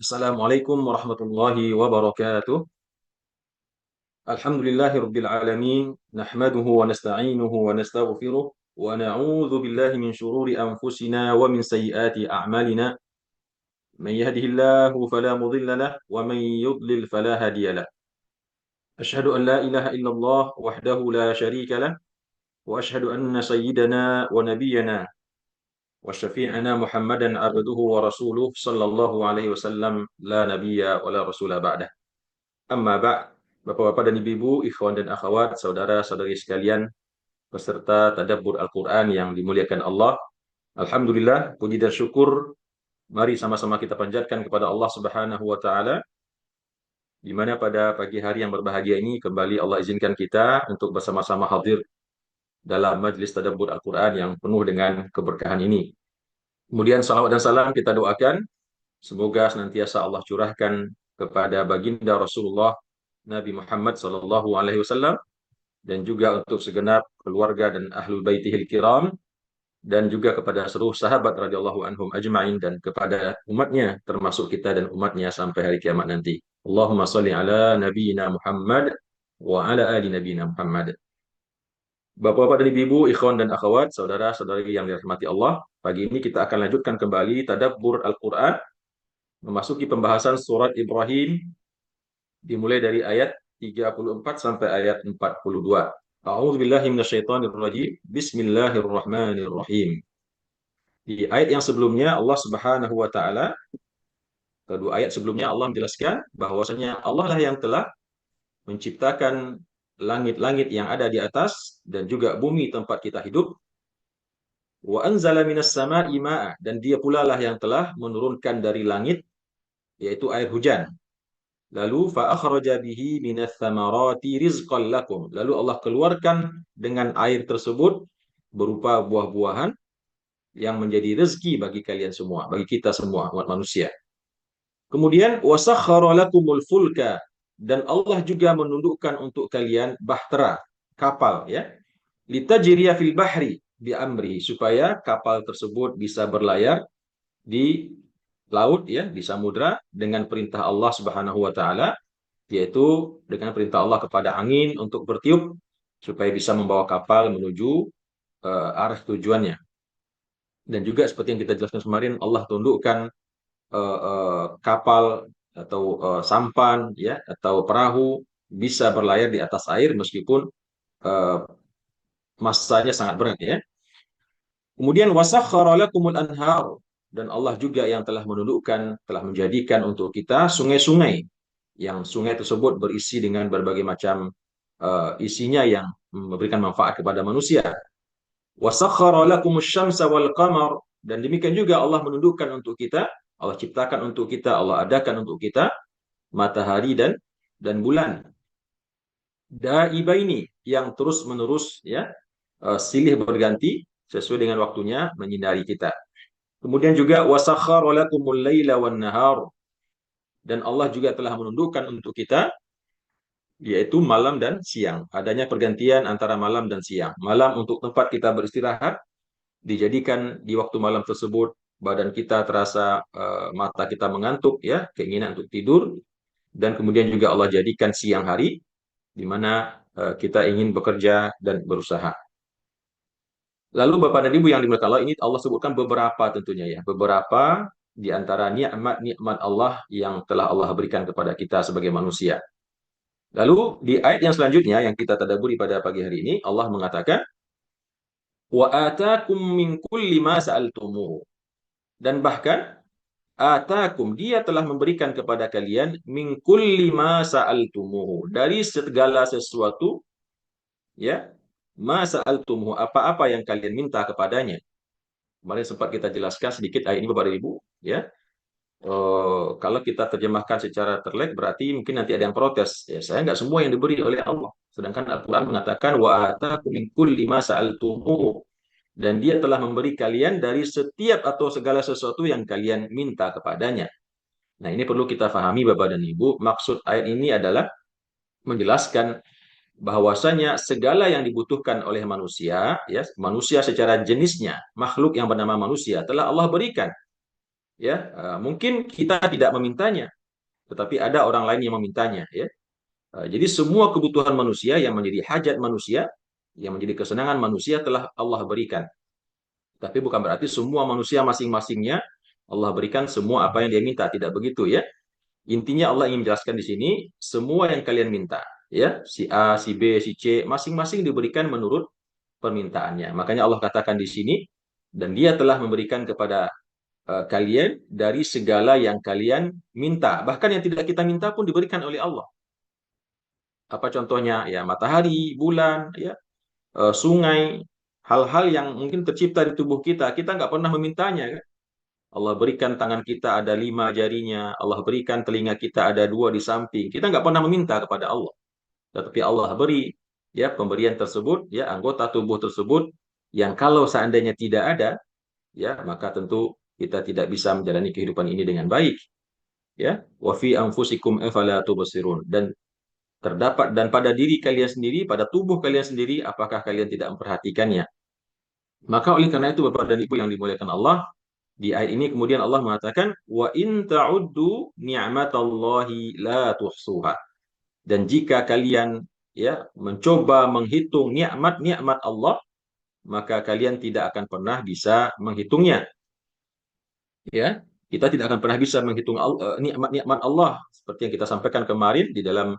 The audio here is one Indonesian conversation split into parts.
Assalamualaikum warahmatullahi wabarakatuh. Alhamdulillahirabbil alamin, nahmaduhu wa nasta'inuhu wa nastaghfiruh wa na'udzu billahi min shururi anfusina wa min sayyiati a'malina. Man yahdihillahu fala mudilla lahu wa man yudlil fala hadiya lahu. Asyhadu an la ilaha illallah wahdahu la syarika lahu wa asyhadu anna sayyidana wa nabiyyana wa syafi'ana Muhammadan abduhu wa rasuluh sallallahu alaihi wasallam la nabiyya wa la rasula ba'dah. Amma ba', Bapak-bapak dan ibu-ibu, ikhwan dan akhwat, saudara-saudari sekalian, peserta tadabbur Al-Quran yang dimuliakan Allah. Alhamdulillah, puji dan syukur, mari sama-sama kita panjatkan kepada Allah Subhanahu wa Ta'ala, di mana pada pagi hari yang berbahagia ini kembali Allah izinkan kita untuk bersama-sama hadir dalam majlis tadabbur Al-Quran yang penuh dengan keberkahan ini. Kemudian salawat dan salam kita doakan, semoga senantiasa Allah curahkan kepada baginda Rasulullah Nabi Muhammad SAW, dan juga untuk segenap keluarga dan ahlul baitihil kiram, dan juga kepada seluruh sahabat radhiyallahu anhum ajma'in, dan kepada umatnya termasuk kita dan umatnya sampai hari kiamat nanti. Allahumma sholli ala nabiyyina Muhammad wa ala ali nabiyyina Muhammad. Bapak-bapak dan ibu-ibu, ikhwan dan akhwat, saudara-saudari yang dirahmati Allah, pagi ini kita akan lanjutkan kembali tadabbur Al-Quran, memasuki pembahasan surat Ibrahim, dimulai dari ayat 34 sampai ayat 42. A'udzu billahi minasyaitonir rajim. Bismillahirrahmanirrahim. Di ayat yang sebelumnya Allah Subhanahu wa taala, kedua ayat sebelumnya Allah menjelaskan bahwasanya Allah lah yang telah menciptakan langit-langit yang ada di atas dan juga bumi tempat kita hidup. Wa anzala minas sama'i ma'a, dan dia pula lah yang telah menurunkan dari langit yaitu air hujan. Lalu fa akhraja bihi minats tsamarati rizqan lakum. Lalu Allah keluarkan dengan air tersebut berupa buah-buahan yang menjadi rezeki bagi kalian semua, bagi kita semua umat manusia. Kemudian wasakhkhara lakumul fulka, dan Allah juga menundukkan untuk kalian bahtera, kapal ya. Litajriya fil bahri bi amri, supaya kapal tersebut bisa berlayar di laut ya, di samudra dengan perintah Allah Subhanahu wa taala, yaitu dengan perintah Allah kepada angin untuk bertiup supaya bisa membawa kapal menuju arah tujuannya. Dan juga seperti yang kita jelaskan kemarin, Allah tundukkan kapal atau sampan ya, atau perahu bisa berlayar di atas air meskipun uh, masanya sangat berat ya. Kemudian wasakhkhara lakumul anhar, dan Allah juga yang telah menundukkan, telah menjadikan untuk kita sungai-sungai, yang sungai tersebut berisi dengan berbagai macam isinya yang memberikan manfaat kepada manusia. Wasakhkhara lakumus syamsa wal qamar, dan demikian juga Allah menundukkan untuk kita, Allah ciptakan untuk kita, Allah adakan untuk kita matahari dan bulan. Daibaini, yang terus-menerus ya, silih berganti sesuai dengan waktunya menyinari kita. Kemudian juga wasakhkhara lakumul laila wan nahar, dan Allah juga telah menundukkan untuk kita yaitu malam dan siang. Adanya pergantian antara malam dan siang. Malam untuk tempat kita beristirahat, dijadikan di waktu malam tersebut badan kita terasa, mata kita mengantuk ya, keinginan untuk tidur, dan kemudian juga Allah jadikan siang hari di mana kita ingin bekerja dan berusaha. Lalu Bapak dan Ibu yang dimuliakan Allah, ini Allah sebutkan beberapa tentunya ya, beberapa di antara nikmat-nikmat Allah yang telah Allah berikan kepada kita sebagai manusia. Lalu di ayat yang selanjutnya yang kita tadabburi pada pagi hari ini, Allah mengatakan wa atakum min kulli ma sa'altumuhu, dan bahkan atakum, dia telah memberikan kepada kalian min kulli ma sa'altumuhu, dari segala sesuatu ya, ma sa'altumuhu, apa-apa yang kalian minta kepadanya. Kemarin sempat kita jelaskan sedikit ayat ini Bapak Ibu ya. Kalau kita terjemahkan secara terlek berarti mungkin nanti ada yang protes. Ya, saya nggak semua yang diberi oleh Allah. Sedangkan Al-Quran mengatakan wa atakum min kulli ma sa'altumuhu, dan dia telah memberi kalian dari setiap atau segala sesuatu yang kalian minta kepadanya. Nah, ini perlu kita pahami Bapak dan Ibu. Maksud ayat ini adalah menjelaskan bahwasanya segala yang dibutuhkan oleh manusia, ya, manusia secara jenisnya, makhluk yang bernama manusia telah Allah berikan. Ya, mungkin kita tidak memintanya, tetapi ada orang lain yang memintanya. Ya, jadi semua kebutuhan manusia yang menjadi hajat manusia, yang menjadi kesenangan manusia telah Allah berikan. Tapi bukan berarti semua manusia masing-masingnya Allah berikan semua apa yang dia minta. Tidak begitu ya. Intinya Allah ingin menjelaskan di sini semua yang kalian minta, ya, si A, si B, si C, masing-masing diberikan menurut permintaannya. Makanya Allah katakan di sini, dan Dia telah memberikan kepada kalian dari segala yang kalian minta. Bahkan yang tidak kita minta pun diberikan oleh Allah. Apa contohnya? Ya, matahari, bulan, ya, sungai, hal-hal yang mungkin tercipta di tubuh kita. Kita nggak pernah memintanya, kan? Allah berikan tangan kita ada 5 jarinya. Allah berikan telinga kita ada 2 di samping. Kita nggak pernah meminta kepada Allah. Tetapi Allah beri, ya, pemberian tersebut, ya, anggota tubuh tersebut yang kalau seandainya tidak ada, ya, maka tentu kita tidak bisa menjalani kehidupan ini dengan baik. Ya, wa fi anfusikum afala tubsirun, dan terdapat dan pada diri kalian sendiri, pada tubuh kalian sendiri, apakah kalian tidak memperhatikannya? Maka oleh karena itu Bapak dan Ibu yang dimuliakan Allah, di ayat ini kemudian Allah mengatakan wa in ta'uddu ni'matallahi la tuhsuha. Dan jika kalian, ya, mencoba menghitung nikmat-nikmat Allah, maka kalian tidak akan pernah bisa menghitungnya. Ya, kita tidak akan pernah bisa menghitung nikmat-nikmat Allah seperti yang kita sampaikan kemarin di dalam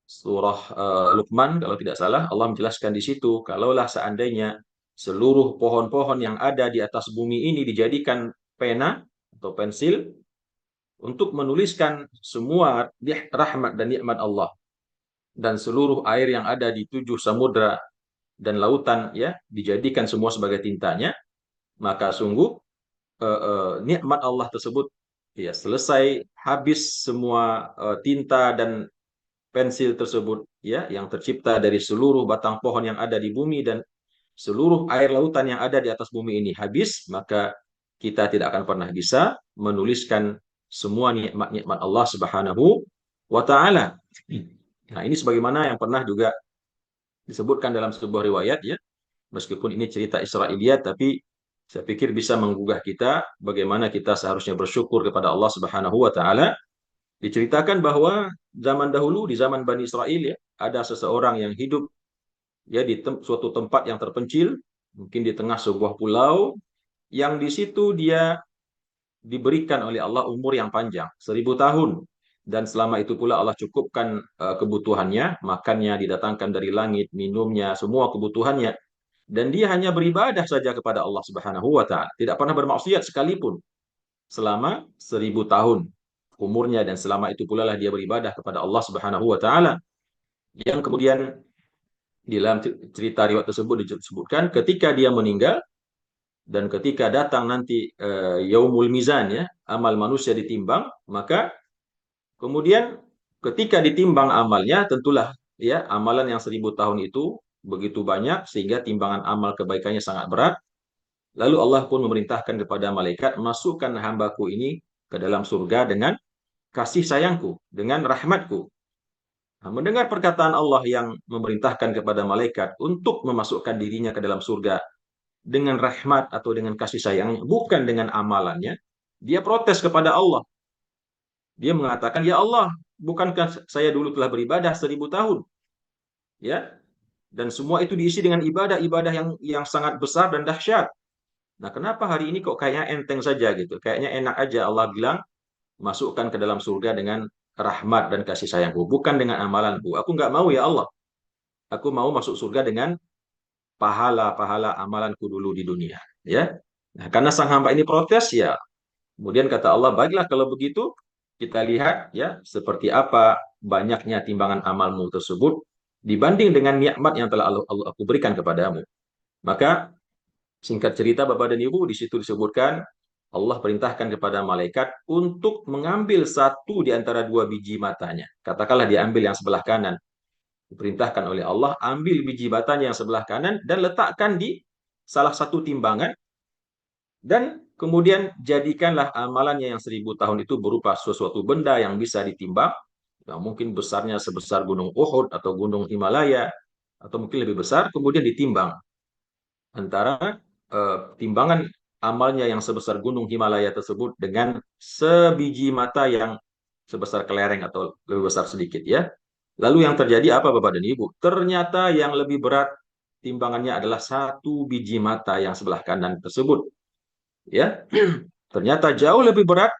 surah Luqman kalau tidak salah. Allah menjelaskan di situ kalaulah seandainya seluruh pohon-pohon yang ada di atas bumi ini dijadikan pena atau pensil untuk menuliskan semua rahmat dan nikmat Allah, dan seluruh air yang ada di 7 samudra dan lautan, ya, dijadikan semua sebagai tintanya, maka sungguh nikmat Allah tersebut, ya, selesai habis semua tinta dan pensil tersebut, ya, yang tercipta dari seluruh batang pohon yang ada di bumi dan seluruh air lautan yang ada di atas bumi ini habis, maka kita tidak akan pernah bisa menuliskan semua nikmat-nikmat Allah Subhanahu wa taala. Nah, ini sebagaimana yang pernah juga disebutkan dalam sebuah riwayat, ya. Meskipun ini cerita Israiliyat, tapi saya pikir bisa menggugah kita bagaimana kita seharusnya bersyukur kepada Allah Subhanahu wa taala. Diceritakan bahwa zaman dahulu di zaman Bani Israel, ya, ada seseorang yang hidup, ya, di suatu tempat yang terpencil, mungkin di tengah sebuah pulau, yang di situ dia diberikan oleh Allah umur yang panjang, 1.000 tahun. Dan selama itu pula Allah cukupkan kebutuhannya, makannya didatangkan dari langit, minumnya, semua kebutuhannya. Dan dia hanya beribadah saja kepada Allah Subhanahu wa taala, tidak pernah bermaksiat sekalipun selama 1.000 tahun umurnya, dan selama itu pula lah dia beribadah kepada Allah Subhanahu wa taala. Yang kemudian di dalam cerita riwayat tersebut disebutkan ketika dia meninggal dan ketika datang nanti yaumul mizan, ya, amal manusia ditimbang, maka kemudian ketika ditimbang amalnya, tentulah, ya, amalan yang 1.000 tahun itu begitu banyak sehingga timbangan amal kebaikannya sangat berat. Lalu Allah pun memerintahkan kepada malaikat, masukkan hambaku ini ke dalam surga dengan kasih sayangku, dengan rahmatku. Nah, mendengar perkataan Allah yang memerintahkan kepada malaikat untuk memasukkan dirinya ke dalam surga dengan rahmat atau dengan kasih sayangnya, bukan dengan amalannya, dia protes kepada Allah. Dia mengatakan, ya Allah, bukankah saya dulu telah beribadah 1.000 tahun? Ya, dan semua itu diisi dengan ibadah-ibadah yang sangat besar dan dahsyat. Nah, kenapa hari ini kok kayaknya enteng saja gitu? Kayaknya enak aja Allah bilang, masukkan ke dalam surga dengan rahmat dan kasih sayangku, bukan dengan amalanku. Aku nggak mau ya Allah. Aku mau masuk surga dengan pahala-pahala amalanku dulu di dunia. Ya. Nah, karena sang hamba ini protes, ya, kemudian kata Allah, baiklah kalau begitu, kita lihat, ya, seperti apa banyaknya timbangan amalmu tersebut dibanding dengan nikmat yang telah Allah aku berikan kepadamu. Maka singkat cerita Bapak dan Ibu, di situ disebutkan Allah perintahkan kepada malaikat untuk mengambil satu di antara 2 biji matanya. Katakanlah diambil yang sebelah kanan. Diperintahkan oleh Allah, ambil biji matanya yang sebelah kanan dan letakkan di salah satu timbangan, dan kemudian jadikanlah amalannya yang 1.000 tahun itu berupa sesuatu benda yang bisa ditimbang, yang mungkin besarnya sebesar gunung Uhud atau gunung Himalaya, atau mungkin lebih besar, kemudian ditimbang antara timbangan amalnya yang sebesar gunung Himalaya tersebut dengan sebiji mata yang sebesar kelereng atau lebih besar sedikit ya. Lalu yang terjadi apa Bapak dan Ibu? Ternyata yang lebih berat timbangannya adalah satu biji mata yang sebelah kanan tersebut. Ya, ternyata jauh lebih berat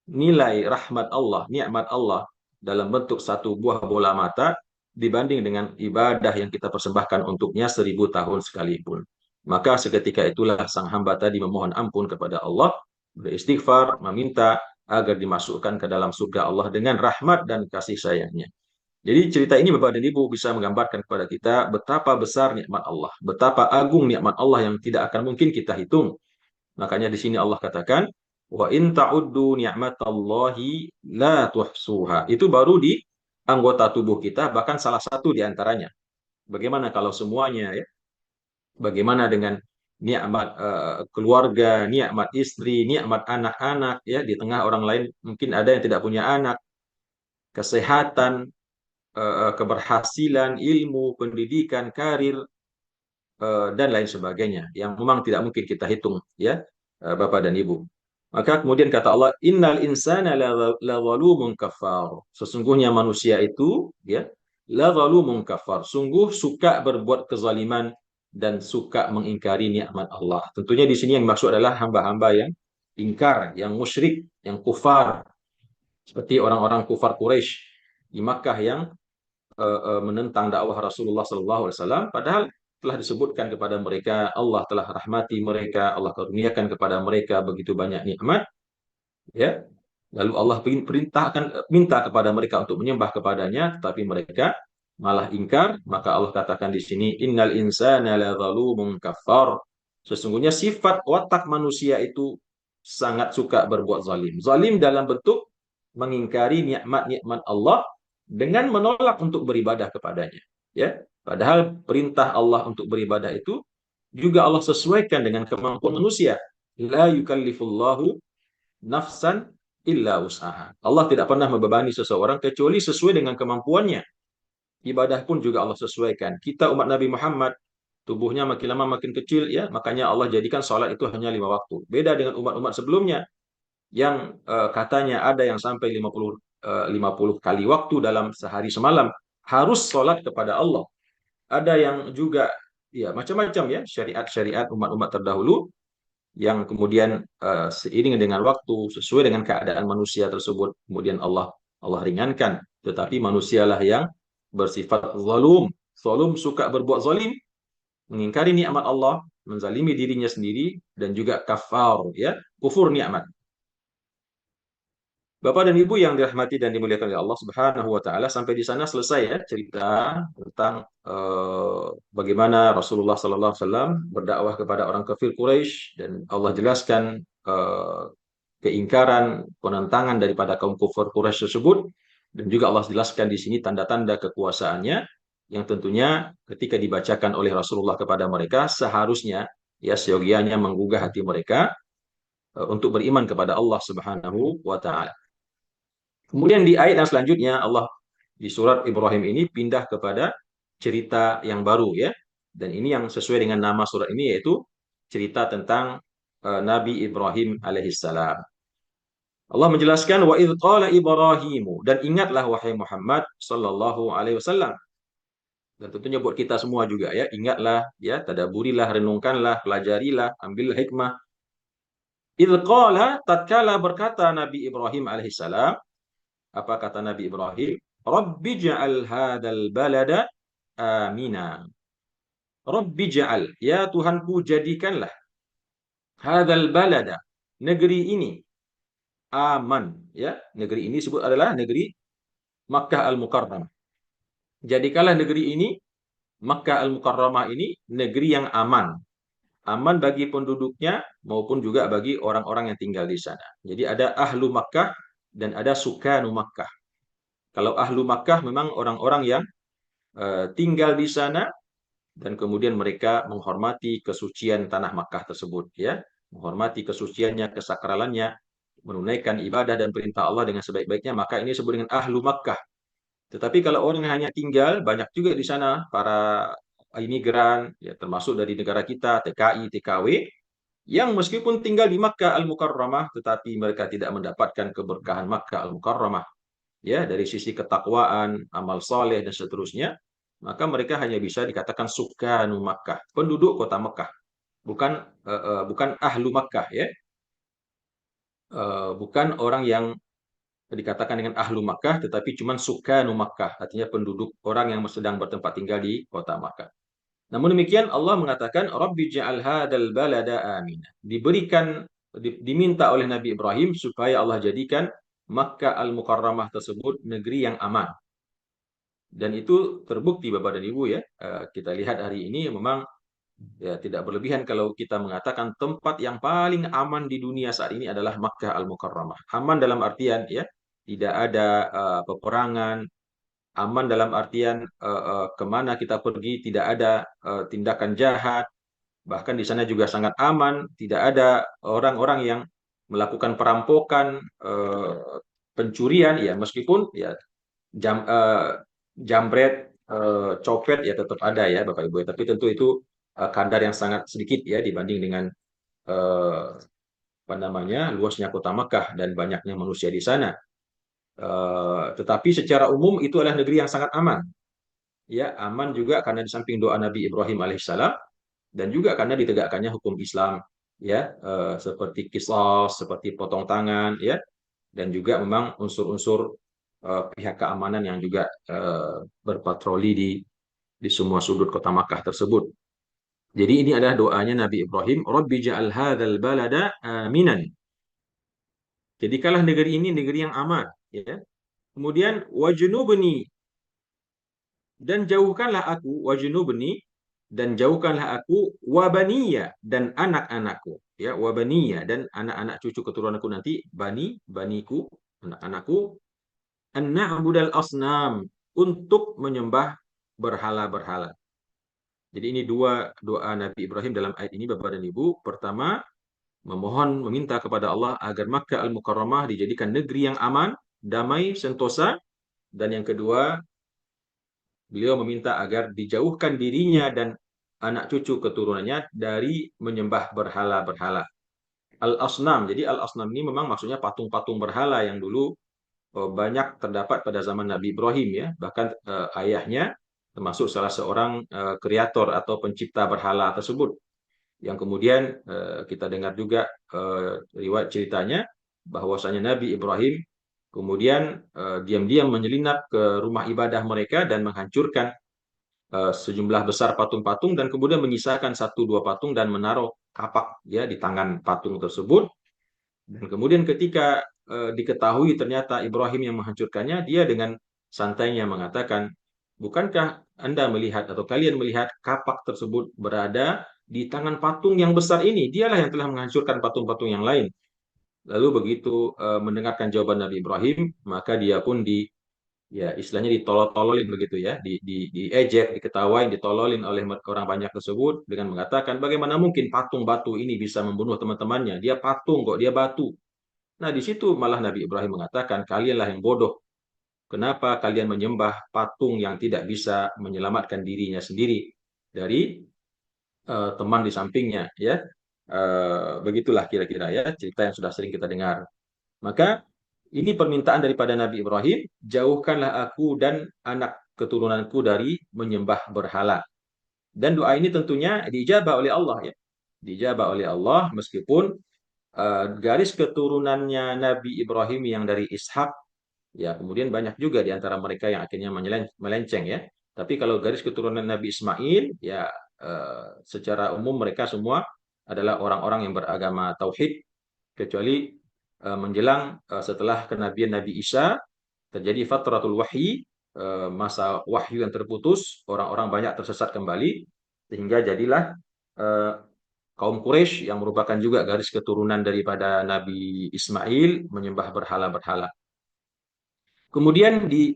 nilai rahmat Allah, nikmat Allah dalam bentuk satu buah bola mata dibanding dengan ibadah yang kita persembahkan untuknya 1000 tahun sekalipun. Maka seketika itulah sang hamba tadi memohon ampun kepada Allah, beristighfar, meminta agar dimasukkan ke dalam surga Allah dengan rahmat dan kasih sayangnya. Jadi cerita ini Bapak dan Ibu bisa menggambarkan kepada kita betapa besar nikmat Allah, betapa agung nikmat Allah yang tidak akan mungkin kita hitung. Makanya di sini Allah katakan, wa in ta'uddu ni'matallahi la tuhsuha. Itu baru di anggota tubuh kita, bahkan salah satu di antaranya. Bagaimana kalau semuanya ya? Bagaimana dengan nikmat keluarga, nikmat istri, nikmat anak-anak ya di tengah orang lain mungkin ada yang tidak punya anak, kesehatan, keberhasilan, ilmu, pendidikan, karir, dan lain sebagainya yang memang tidak mungkin kita hitung ya Bapak dan Ibu. Maka kemudian kata Allah, innal insana la zalumun kafar. Sesungguhnya manusia itu ya la zalumun kafar. Sungguh suka berbuat kezaliman dan suka mengingkari nikmat Allah. Tentunya di sini yang dimaksud adalah hamba-hamba yang ingkar, yang musyrik, yang kufar, seperti orang-orang kufar Quraisy di Makkah yang menentang dakwah Rasulullah SAW, padahal telah disebutkan kepada mereka Allah telah rahmati mereka, Allah karuniakan kepada mereka begitu banyak nikmat, ya. Lalu Allah perintahkan minta kepada mereka untuk menyembah kepadanya, tapi mereka malah ingkar. Maka Allah katakan di sini, innal insana ladzalumun kafar. Sesungguhnya sifat watak manusia itu sangat suka berbuat zalim. Zalim dalam bentuk mengingkari nikmat-nikmat Allah dengan menolak untuk beribadah kepadanya. Ya, padahal perintah Allah untuk beribadah itu juga Allah sesuaikan dengan kemampuan manusia. La yukallifullahu nafsan illa usaha. Allah tidak pernah membebani seseorang kecuali sesuai dengan kemampuannya. Ibadah pun juga Allah sesuaikan. Kita umat Nabi Muhammad, tubuhnya makin lama makin kecil ya, makanya Allah jadikan sholat itu hanya 5 waktu. Beda dengan umat-umat sebelumnya yang katanya ada yang sampai 50 kali waktu dalam sehari semalam harus sholat kepada Allah. Ada yang juga ya macam-macam ya syariat-syariat umat-umat terdahulu yang kemudian seiring dengan waktu sesuai dengan keadaan manusia tersebut kemudian Allah ringankan, tetapi manusialah yang bersifat zalum suka berbuat zalim, mengingkari nikmat Allah, menzalimi dirinya sendiri dan juga kafar ya, kufur nikmat. Bapak dan Ibu yang dirahmati dan dimuliakan oleh Allah Subhanahu wa taala, sampai di sana selesai ya cerita tentang bagaimana Rasulullah sallallahu alaihi wasallam berdakwah kepada orang kafir Quraisy dan Allah jelaskan keingkaran, penentangan daripada kaum kafir Quraisy tersebut, dan juga Allah jelaskan di sini tanda-tanda kekuasaannya yang tentunya ketika dibacakan oleh Rasulullah kepada mereka seharusnya ya seyogianya menggugah hati mereka untuk beriman kepada Allah Subhanahu wa taala. Kemudian di ayat yang selanjutnya Allah di surat Ibrahim ini pindah kepada cerita yang baru ya. Dan ini yang sesuai dengan nama surat ini yaitu cerita tentang Nabi Ibrahim alaihissalam. Allah menjelaskan wa idz qala Ibrahimu, dan ingatlah wahai Muhammad sallallahu alaihi wasallam. Dan tentunya buat kita semua juga ya, ingatlah ya, tadaburilah, renungkanlah, pelajarilah, ambil hikmah. Idz qala, tatkala berkata Nabi Ibrahim alaihissalam, apa kata Nabi Ibrahim? Rabbi ja'al hadal balada amina. Rabbi ja'al, ya Tuhanku jadikanlah hadal balada, negeri ini aman ya. Negeri ini disebut adalah negeri Makkah Al-Mukarramah. Jadikanlah negeri ini Makkah Al-Mukarramah ini negeri yang aman. Aman bagi penduduknya maupun juga bagi orang-orang yang tinggal di sana. Jadi ada ahlu Makkah dan ada sukanu Makkah. Kalau ahlu Makkah memang orang-orang yang tinggal di sana dan kemudian mereka menghormati kesucian tanah Makkah tersebut ya, menghormati kesuciannya, kesakralannya, menunaikan ibadah dan perintah Allah dengan sebaik-baiknya, maka ini disebut dengan ahlu Makkah. Tetapi kalau orang yang hanya tinggal, banyak juga di sana para imigran ya, termasuk dari negara kita, TKI, TKW, yang meskipun tinggal di Makkah Al-Mukarramah, tetapi mereka tidak mendapatkan keberkahan Makkah Al-Mukarramah, ya, dari sisi ketakwaan, amal soleh dan seterusnya, maka mereka hanya bisa dikatakan sukanu Makkah, penduduk kota Makkah, bukan bukan ahlu Makkah, ya. Bukan orang yang dikatakan dengan ahlu Makkah, tetapi cuma sukanu Makkah, artinya penduduk orang yang sedang bertempat tinggal di kota Makkah. Namun demikian Allah mengatakan Rabbi ja'al hadzal balada aminah. Diminta oleh Nabi Ibrahim supaya Allah jadikan Makkah Al-Mukarramah tersebut negeri yang aman. Dan itu terbukti Bapak dan Ibu, ya. Kita lihat hari ini memang, ya, tidak berlebihan kalau kita mengatakan tempat yang paling aman di dunia saat ini adalah Makkah Al-Mukarramah. Aman dalam artian, ya, tidak ada peperangan, aman dalam artian kemana kita pergi tidak ada tindakan jahat, bahkan di sana juga sangat aman, tidak ada orang-orang yang melakukan perampokan, pencurian, ya, meskipun, ya, jam jambret, copet, ya, tetap ada, ya, Bapak Ibu, tapi tentu itu kadar yang sangat sedikit, ya, dibanding dengan eh, apa namanya, luasnya kota Mekah dan banyaknya manusia di sana. Tetapi secara umum itu adalah negeri yang sangat aman, ya, aman juga karena di samping doa Nabi Ibrahim alaihissalam dan juga karena ditegakkannya hukum Islam, ya, seperti qisas, seperti potong tangan, ya, dan juga memang unsur-unsur pihak keamanan yang juga berpatroli di semua sudut kota Makkah tersebut. Jadi ini adalah doanya Nabi Ibrahim, Rabbi ja'al hadzal balada aminan. Jadikanlah negeri ini negeri yang aman, ya. Kemudian wajnubni, dan jauhkanlah aku, wajnubni, dan jauhkanlah aku, wabaniya, dan anak-anakku, ya, wabaniya, dan anak-anak cucu keturunanku nanti, baniku, anak-anakku, an-na'budal asnam, untuk menyembah berhala-berhala. Jadi ini dua doa Nabi Ibrahim dalam ayat ini, Bapak dan Ibu. Pertama, meminta kepada Allah agar Makkah Al-Mukarramah dijadikan negeri yang aman, damai, sentosa. Dan yang kedua, beliau meminta agar dijauhkan dirinya dan anak cucu keturunannya dari menyembah berhala-berhala. Al-Asnam. Jadi Al-Asnam ini memang maksudnya patung-patung berhala yang dulu banyak terdapat pada zaman Nabi Ibrahim, ya. Bahkan ayahnya termasuk salah seorang kreator atau pencipta berhala tersebut. Yang kemudian kita dengar juga riwayat ceritanya bahwasanya Nabi Ibrahim kemudian diam-diam menyelinap ke rumah ibadah mereka dan menghancurkan sejumlah besar patung-patung dan kemudian menyisakan satu dua patung dan menaruh kapak, ya, di tangan patung tersebut. Dan kemudian ketika diketahui ternyata Ibrahim yang menghancurkannya, dia dengan santainya mengatakan, bukankah Anda melihat atau kalian melihat kapak tersebut berada di tangan patung yang besar ini? Dialah yang telah menghancurkan patung-patung yang lain. Lalu begitu mendengarkan jawaban Nabi Ibrahim, maka dia pun ya, istilahnya ditolol-tololin begitu, ya, diejek, diketawain, ditololin oleh orang banyak tersebut dengan mengatakan bagaimana mungkin patung batu ini bisa membunuh teman-temannya? Dia patung kok, dia batu. Nah, di situ malah Nabi Ibrahim mengatakan, kalianlah yang bodoh. Kenapa kalian menyembah patung yang tidak bisa menyelamatkan dirinya sendiri dari teman di sampingnya, ya? Begitulah kira-kira, ya, cerita yang sudah sering kita dengar. Maka ini permintaan daripada Nabi Ibrahim, jauhkanlah aku dan anak keturunanku dari menyembah berhala. Dan doa ini tentunya diijabah oleh Allah, ya. Diijabah oleh Allah meskipun garis keturunannya Nabi Ibrahim yang dari Ishak, ya, kemudian banyak juga di antara mereka yang akhirnya melenceng, ya. Tapi kalau garis keturunan Nabi Ismail, ya, secara umum mereka semua adalah orang-orang yang beragama tauhid, kecuali menjelang setelah kenabian Nabi Isa terjadi fatratul wahyi, masa wahyu yang terputus, orang-orang banyak tersesat kembali sehingga jadilah eh, kaum Quraisy yang merupakan juga garis keturunan daripada Nabi Ismail menyembah berhala-berhala. Kemudian di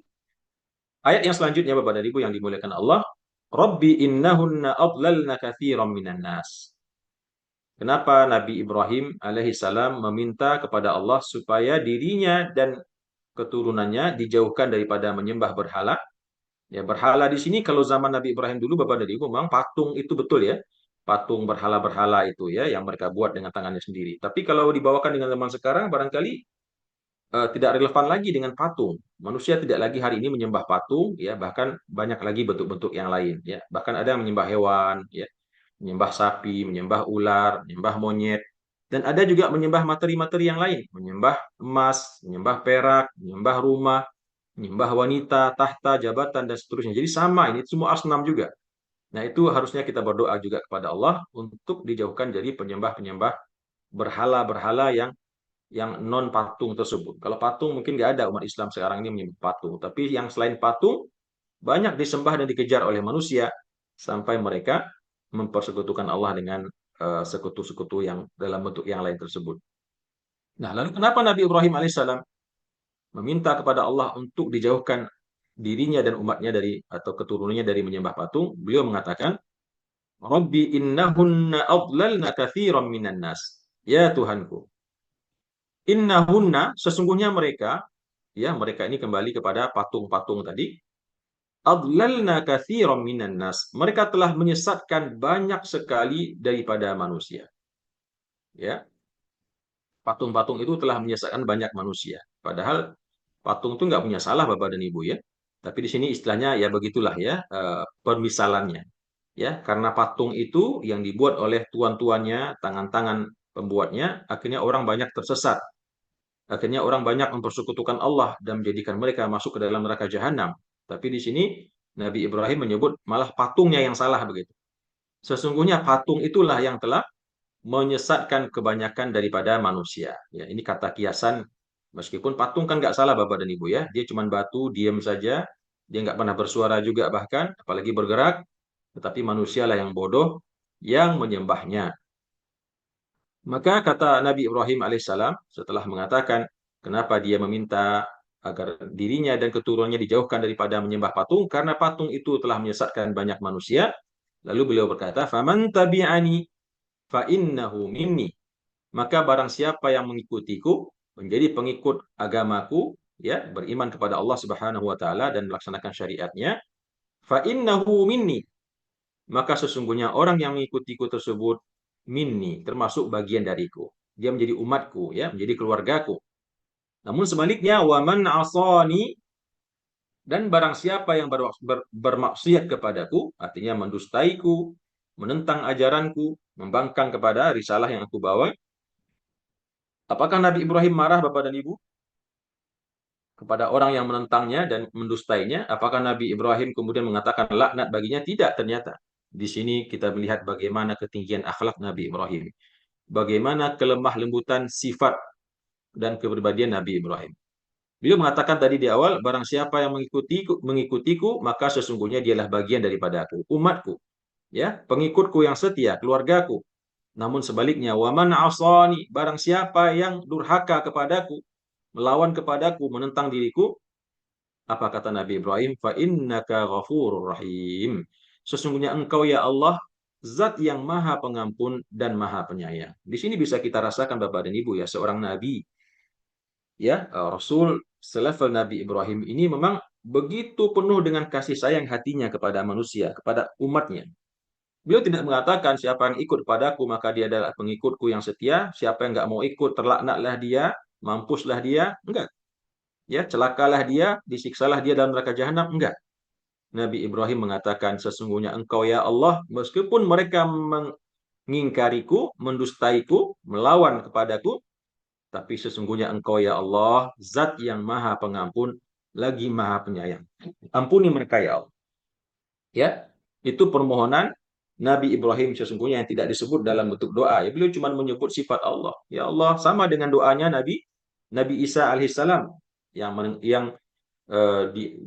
ayat yang selanjutnya, Bapak dan Ibu yang dimuliakan Allah, Rabbi innahunna adlalna katsiran minan nas. Kenapa Nabi Ibrahim alaihissalam meminta kepada Allah supaya dirinya dan keturunannya dijauhkan daripada menyembah berhala? Ya, berhala di sini kalau zaman Nabi Ibrahim dulu, Bapak dan Ibu, memang patung itu betul, ya. patung berhala-berhala itu ya yang mereka buat dengan tangannya sendiri. Tapi kalau dibawakan dengan zaman sekarang barangkali tidak relevan lagi dengan patung. Manusia tidak lagi hari ini menyembah patung, ya bahkan banyak lagi bentuk-bentuk yang lain, ya bahkan ada yang menyembah hewan, ya menyembah sapi, menyembah ular, menyembah monyet, dan ada juga menyembah materi-materi yang lain, menyembah emas, menyembah perak, menyembah rumah, menyembah wanita, tahta, jabatan dan seterusnya. Jadi sama ini semua asnam juga. Nah itu harusnya kita berdoa juga kepada Allah untuk dijauhkan dari penyembah-penyembah berhala-berhala yang non patung tersebut. Kalau patung mungkin nggak ada umat Islam sekarang ini menyembah patung, tapi yang selain patung banyak disembah dan dikejar oleh manusia sampai mereka mempersekutukan Allah dengan sekutu-sekutu yang dalam bentuk yang lain tersebut. Nah, lalu kenapa Nabi Ibrahim alaihissalam meminta kepada Allah untuk dijauhkan dirinya dan umatnya dari atau keturunannya dari menyembah patung? Beliau mengatakan, Rabbi innahunna adlalna katsiran minan nas. Ya Tuhanku, innahunna sesungguhnya mereka, ya mereka ini kembali kepada patung-patung tadi, adlalna katsiran minan nas. Mereka telah menyesatkan banyak sekali daripada manusia. Ya, patung-patung itu telah menyesatkan banyak manusia. Padahal patung itu nggak punya salah Bapak dan Ibu ya. Tapi di sini istilahnya ya begitulah ya permisalannya. Ya, karena patung itu yang dibuat oleh tuan-tuannya, tangan-tangan pembuatnya, akhirnya orang banyak tersesat. Akhirnya orang banyak mempersekutukan Allah dan menjadikan mereka masuk ke dalam neraka jahanam. Tapi di sini Nabi Ibrahim menyebut malah patungnya yang salah begitu. Sesungguhnya patung itulah yang telah menyesatkan kebanyakan daripada manusia. Ya, ini kata kiasan. Meskipun patung kan nggak salah Bapak dan Ibu ya, dia cuma batu, diam saja, dia nggak pernah bersuara juga bahkan, apalagi bergerak. Tetapi manusialah yang bodoh yang menyembahnya. Maka kata Nabi Ibrahim alaihissalam setelah mengatakan kenapa dia meminta agar dirinya dan keturunannya dijauhkan daripada menyembah patung karena patung itu telah menyesatkan banyak manusia. Lalu beliau berkata, "Faman tabi'ani fa innahu minni." Maka barang siapa yang mengikutiku menjadi pengikut agamaku, ya, beriman kepada Allah Subhanahu wa taala dan melaksanakan syariatnya, fa innahu minni. Maka sesungguhnya orang yang mengikutiku tersebut minni, termasuk bagian dariku. Dia menjadi umatku, ya, menjadi keluargaku. Namun sebaliknya, waman asani dan barang siapa yang bermaksiat kepadaku, artinya mendustaiku, menentang ajaranku, membangkang kepada risalah yang aku bawa. Apakah Nabi Ibrahim marah Bapak dan Ibu kepada orang yang menentangnya dan mendustainya? Apakah Nabi Ibrahim kemudian mengatakan laknat baginya? Tidak, ternyata. Di sini kita melihat bagaimana ketinggian akhlak Nabi Ibrahim. Bagaimana kelemah lembutan sifat dan kepribadian Nabi Ibrahim. Beliau mengatakan tadi di awal, barang siapa yang mengikutiku, maka sesungguhnya dialah bagian daripada aku, umatku, ya, pengikutku yang setia, keluargaku. Namun sebaliknya, waman asani, barang siapa yang durhaka kepadaku, melawan kepadaku, menentang diriku, apa kata Nabi Ibrahim? Fa innaka ghafurur rahim. Sesungguhnya engkau ya Allah zat yang maha pengampun dan maha penyayang. Di sini bisa kita rasakan Bapak dan Ibu ya, seorang nabi ya, Rasul selevel Nabi Ibrahim ini memang begitu penuh dengan kasih sayang hatinya kepada manusia, kepada umatnya. Beliau tidak mengatakan siapa yang ikut padaku maka dia adalah pengikutku yang setia, siapa yang nggak mau ikut terlaknatlah dia, mampuslah dia, enggak. Ya, celakalah dia, disiksalah dia dalam neraka jahanam, enggak. Nabi Ibrahim mengatakan sesungguhnya engkau ya Allah meskipun mereka mengingkariku, mendustaiku, melawan kepadaku, tapi sesungguhnya engkau ya Allah, zat yang maha pengampun, lagi maha penyayang. Ampuni mereka ya Allah. Ya, itu permohonan Nabi Ibrahim sesungguhnya yang tidak disebut dalam bentuk doa. Ya, beliau cuma menyebut sifat Allah. Ya Allah, sama dengan doanya Nabi Isa alaihissalam yang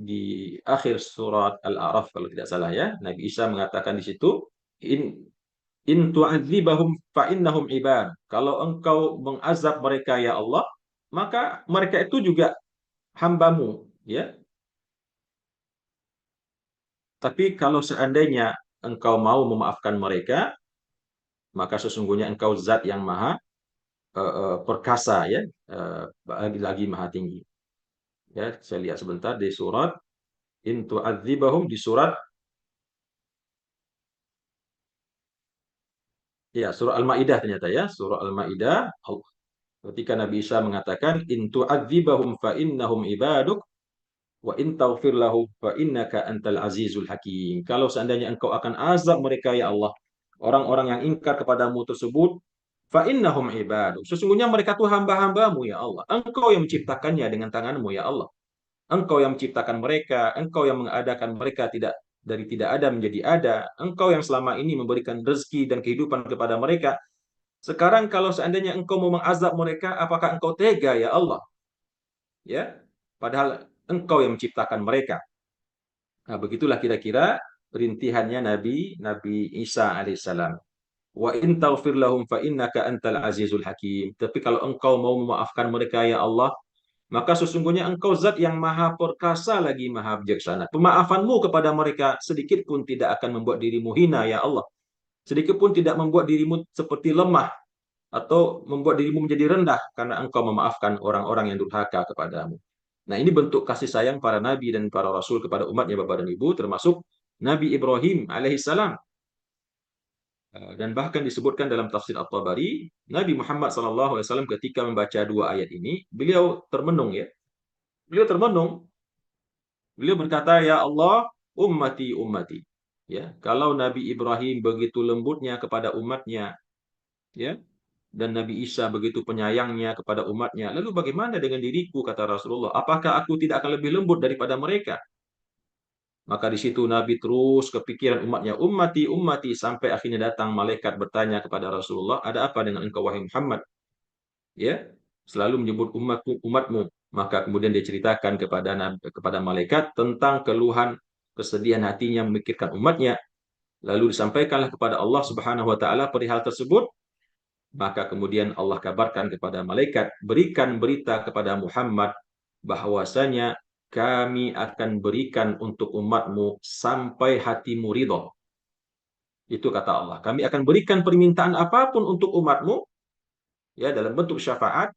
di akhir surat Al-A'raf kalau tidak salah ya. Nabi Isa mengatakan di situ, in tu'adzibahum fa innahum ibad. Kalau engkau mengazab mereka ya Allah, maka mereka itu juga hambamu, ya. Tapi kalau seandainya engkau mau memaafkan mereka, maka sesungguhnya engkau zat yang maha perkasa ya, lagi maha tinggi. Ya, saya lihat sebentar di surat in tu'adzibahum di surat Ya, surah Al-Maidah ternyata ya, surah Al-Maidah. Ketika Nabi Isa mengatakan, in tu'adzibahum fa innahum ibaduk wa in taghfir lahum fa innaka antal azizul hakim. Kalau seandainya engkau akan azab mereka ya Allah, orang-orang yang ingkar kepadamu tersebut, fa innahum ibaduk. Sesungguhnya mereka itu hamba-hambamu ya Allah. Engkau yang menciptakannya dengan tanganmu ya Allah. Engkau yang menciptakan mereka, engkau yang mengadakan mereka tidak dari tidak ada menjadi ada. Engkau yang selama ini memberikan rezeki dan kehidupan kepada mereka. Sekarang kalau seandainya engkau mau mengazab mereka, apakah engkau tega ya Allah? Ya, padahal engkau yang menciptakan mereka. Nah, begitulah kira-kira rintihannya Nabi Isa alaihissalam. Wa in taghfir lahum fa innaka antal azizul hakim. Tapi kalau engkau mau memaafkan mereka ya Allah, maka sesungguhnya engkau zat yang maha perkasa lagi maha bijaksana. Pemaafanmu kepada mereka sedikit pun tidak akan membuat dirimu hina ya Allah. Sedikit pun tidak membuat dirimu seperti lemah atau membuat dirimu menjadi rendah karena engkau memaafkan orang-orang yang durhaka kepadamu. Nah, ini bentuk kasih sayang para nabi dan para rasul kepada umatnya Bapak dan Ibu, termasuk Nabi Ibrahim alaihissalam. Dan bahkan disebutkan dalam tafsir At-Tabari, Nabi Muhammad SAW ketika membaca dua ayat ini, beliau termenung ya. Beliau termenung, beliau berkata, "Ya Allah, ummati ummati." Ya, kalau Nabi Ibrahim begitu lembutnya kepada umatnya, ya, dan Nabi Isa begitu penyayangnya kepada umatnya. Lalu bagaimana dengan diriku, kata Rasulullah? Apakah aku tidak akan lebih lembut daripada mereka? Maka di situ Nabi terus kepikiran umatnya, ummati, ummati, sampai akhirnya datang malaikat bertanya kepada Rasulullah, ada apa dengan engkau wahai Muhammad? Ya, selalu menyebut umatku, umatmu. Maka kemudian diceritakan kepada malaikat tentang keluhan kesedihan hatinya memikirkan umatnya. Lalu disampaikanlah kepada Allah Subhanahu wa taala perihal tersebut. Maka kemudian Allah kabarkan kepada malaikat, berikan berita kepada Muhammad bahwasanya kami akan berikan untuk umatmu sampai hatimu ridho. Itu kata Allah. Kami akan berikan permintaan apapun untuk umatmu, ya, dalam bentuk syafaat,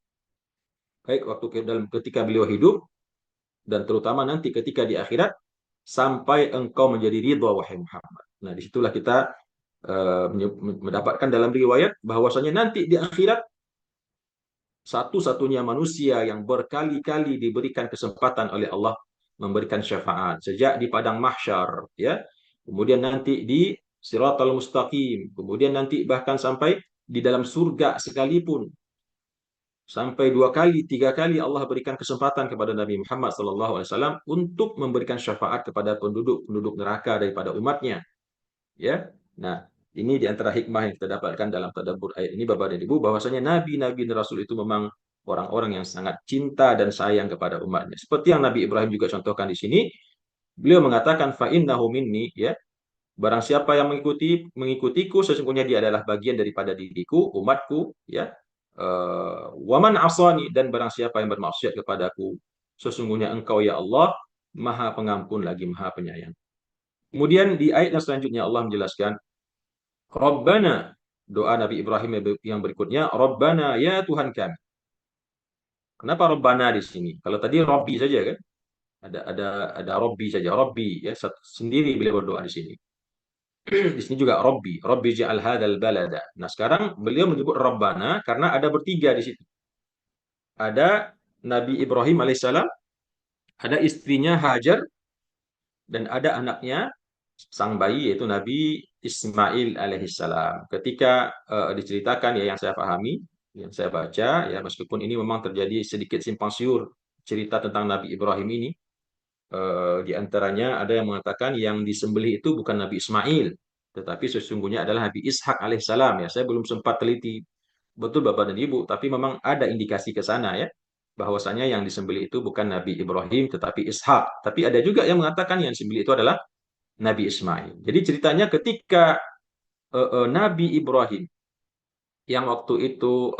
baik waktu dalam ketika beliau hidup dan terutama nanti ketika di akhirat, sampai engkau menjadi ridho wahai Muhammad. Nah, disitulah kita mendapatkan dalam riwayat bahwasanya nanti di akhirat satu-satunya manusia yang berkali-kali diberikan kesempatan oleh Allah memberikan syafaat sejak di padang mahsyar, ya, kemudian nanti di Siratal Mustaqim, kemudian nanti bahkan sampai di dalam surga sekalipun, sampai dua kali tiga kali Allah berikan kesempatan kepada Nabi Muhammad SAW untuk memberikan syafaat kepada penduduk neraka daripada umatnya, ya. Nah, ini di antara hikmah yang kita dapatkan dalam tadabbur ayat ini Bapak dan Ibu, bahwasanya nabi-nabi dan rasul itu memang orang-orang yang sangat cinta dan sayang kepada umatnya. Seperti yang Nabi Ibrahim juga contohkan di sini, beliau mengatakan fa innahu minni, ya. Barang siapa yang mengikutiku sesungguhnya dia adalah bagian daripada diriku, umatku, ya. Waman asani, dan barang siapa yang bermaksiat kepadaku sesungguhnya engkau ya Allah Maha Pengampun lagi Maha Penyayang. Kemudian di ayat yang selanjutnya Allah menjelaskan Rabbana, doa Nabi Ibrahim yang berikutnya, Rabbana ya Tuhan kami. Kenapa Rabbana di sini? Kalau tadi Rabbi saja kan? Ada Rabbi saja, Rabbi ya sendiri beliau berdoa di sini. Di sini juga Rabbi, Rabbi ja'al hadzal balada. Nah, sekarang beliau menyebut Rabbana karena ada bertiga di situ. Ada Nabi Ibrahim alaihissalam, ada istrinya Hajar, dan ada anaknya sang bayi yaitu Nabi Ismail alaihissalam. Ketika diceritakan ya yang saya pahami, yang saya baca ya meskipun ini memang terjadi sedikit simpang siur cerita tentang Nabi Ibrahim ini, di antaranya ada yang mengatakan yang disembelih itu bukan Nabi Ismail, tetapi sesungguhnya adalah Nabi Ishak alaihissalam ya. Saya belum sempat teliti betul Bapak dan Ibu, tapi memang ada indikasi ke sana ya bahwasanya yang disembelih itu bukan Nabi Ibrahim tetapi Ishak. Tapi ada juga yang mengatakan yang disembelih itu adalah Nabi Ismail. Jadi ceritanya ketika Nabi Ibrahim yang waktu itu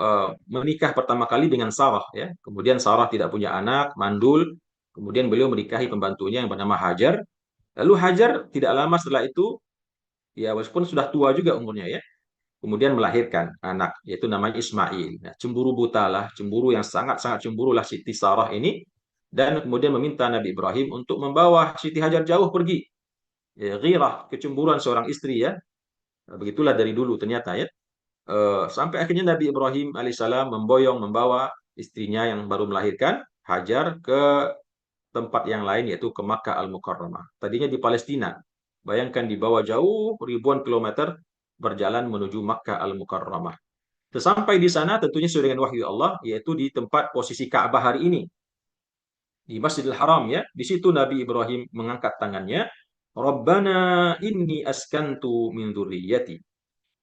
menikah pertama kali dengan Sarah ya. Kemudian Sarah tidak punya anak, mandul. Kemudian beliau menikahi pembantunya yang bernama Hajar. Lalu Hajar tidak lama setelah itu ya walaupun sudah tua juga umurnya ya. Kemudian melahirkan anak yaitu namanya Ismail. Nah, cemburu buta lah, cemburu yang sangat-sangat cemburu lah Siti Sarah ini dan kemudian meminta Nabi Ibrahim untuk membawa Siti Hajar jauh pergi. Ya, ghirah, kecemburuan seorang istri ya. Nah, begitulah dari dulu ternyata ya. Sampai akhirnya Nabi Ibrahim alaihissalam membawa istrinya yang baru melahirkan, Hajar, ke tempat yang lain, yaitu ke Makkah Al-Mukarramah. Tadinya di Palestina. Bayangkan dibawa jauh ribuan kilometer berjalan menuju Makkah Al-Mukarramah. Sesampai di sana tentunya sesuai dengan wahyu Allah, yaitu di tempat posisi Ka'bah hari ini, di Masjidil Haram ya. Di situ Nabi Ibrahim mengangkat tangannya, Rabbana inni askantu min dzurriyyati.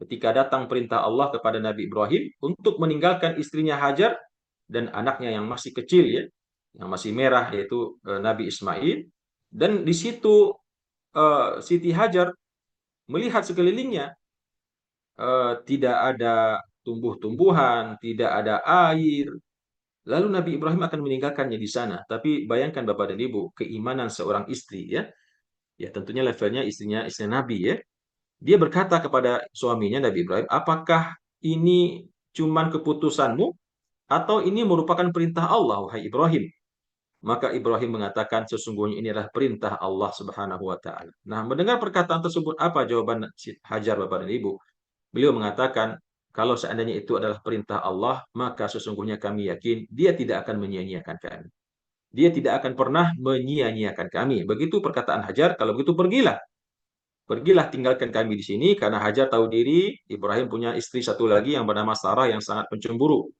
Ketika datang perintah Allah kepada Nabi Ibrahim untuk meninggalkan istrinya Hajar dan anaknya yang masih kecil ya, yang masih merah, yaitu Nabi Ismail. Dan di situ Siti Hajar melihat sekelilingnya tidak ada tumbuh-tumbuhan, tidak ada air. Lalu Nabi Ibrahim akan meninggalkannya di sana. Tapi bayangkan Bapak dan Ibu, keimanan seorang istri ya. Ya tentunya levelnya istrinya istri Nabi ya. Dia berkata kepada suaminya Nabi Ibrahim, apakah ini cuman keputusanmu atau ini merupakan perintah Allah, wahai Ibrahim? Maka Ibrahim mengatakan, sesungguhnya ini adalah perintah Allah Subhanahu wa taala. Nah, mendengar perkataan tersebut, apa jawaban Hajar, Bapak dan Ibu? Beliau mengatakan, kalau seandainya itu adalah perintah Allah, maka sesungguhnya kami yakin dia tidak akan menyia-nyiakan kami. Dia tidak akan pernah menyia-nyiakan kami. Begitu perkataan Hajar, kalau begitu pergilah. Pergilah tinggalkan kami di sini, karena Hajar tahu diri Ibrahim punya istri satu lagi yang bernama Sarah yang sangat pencemburu.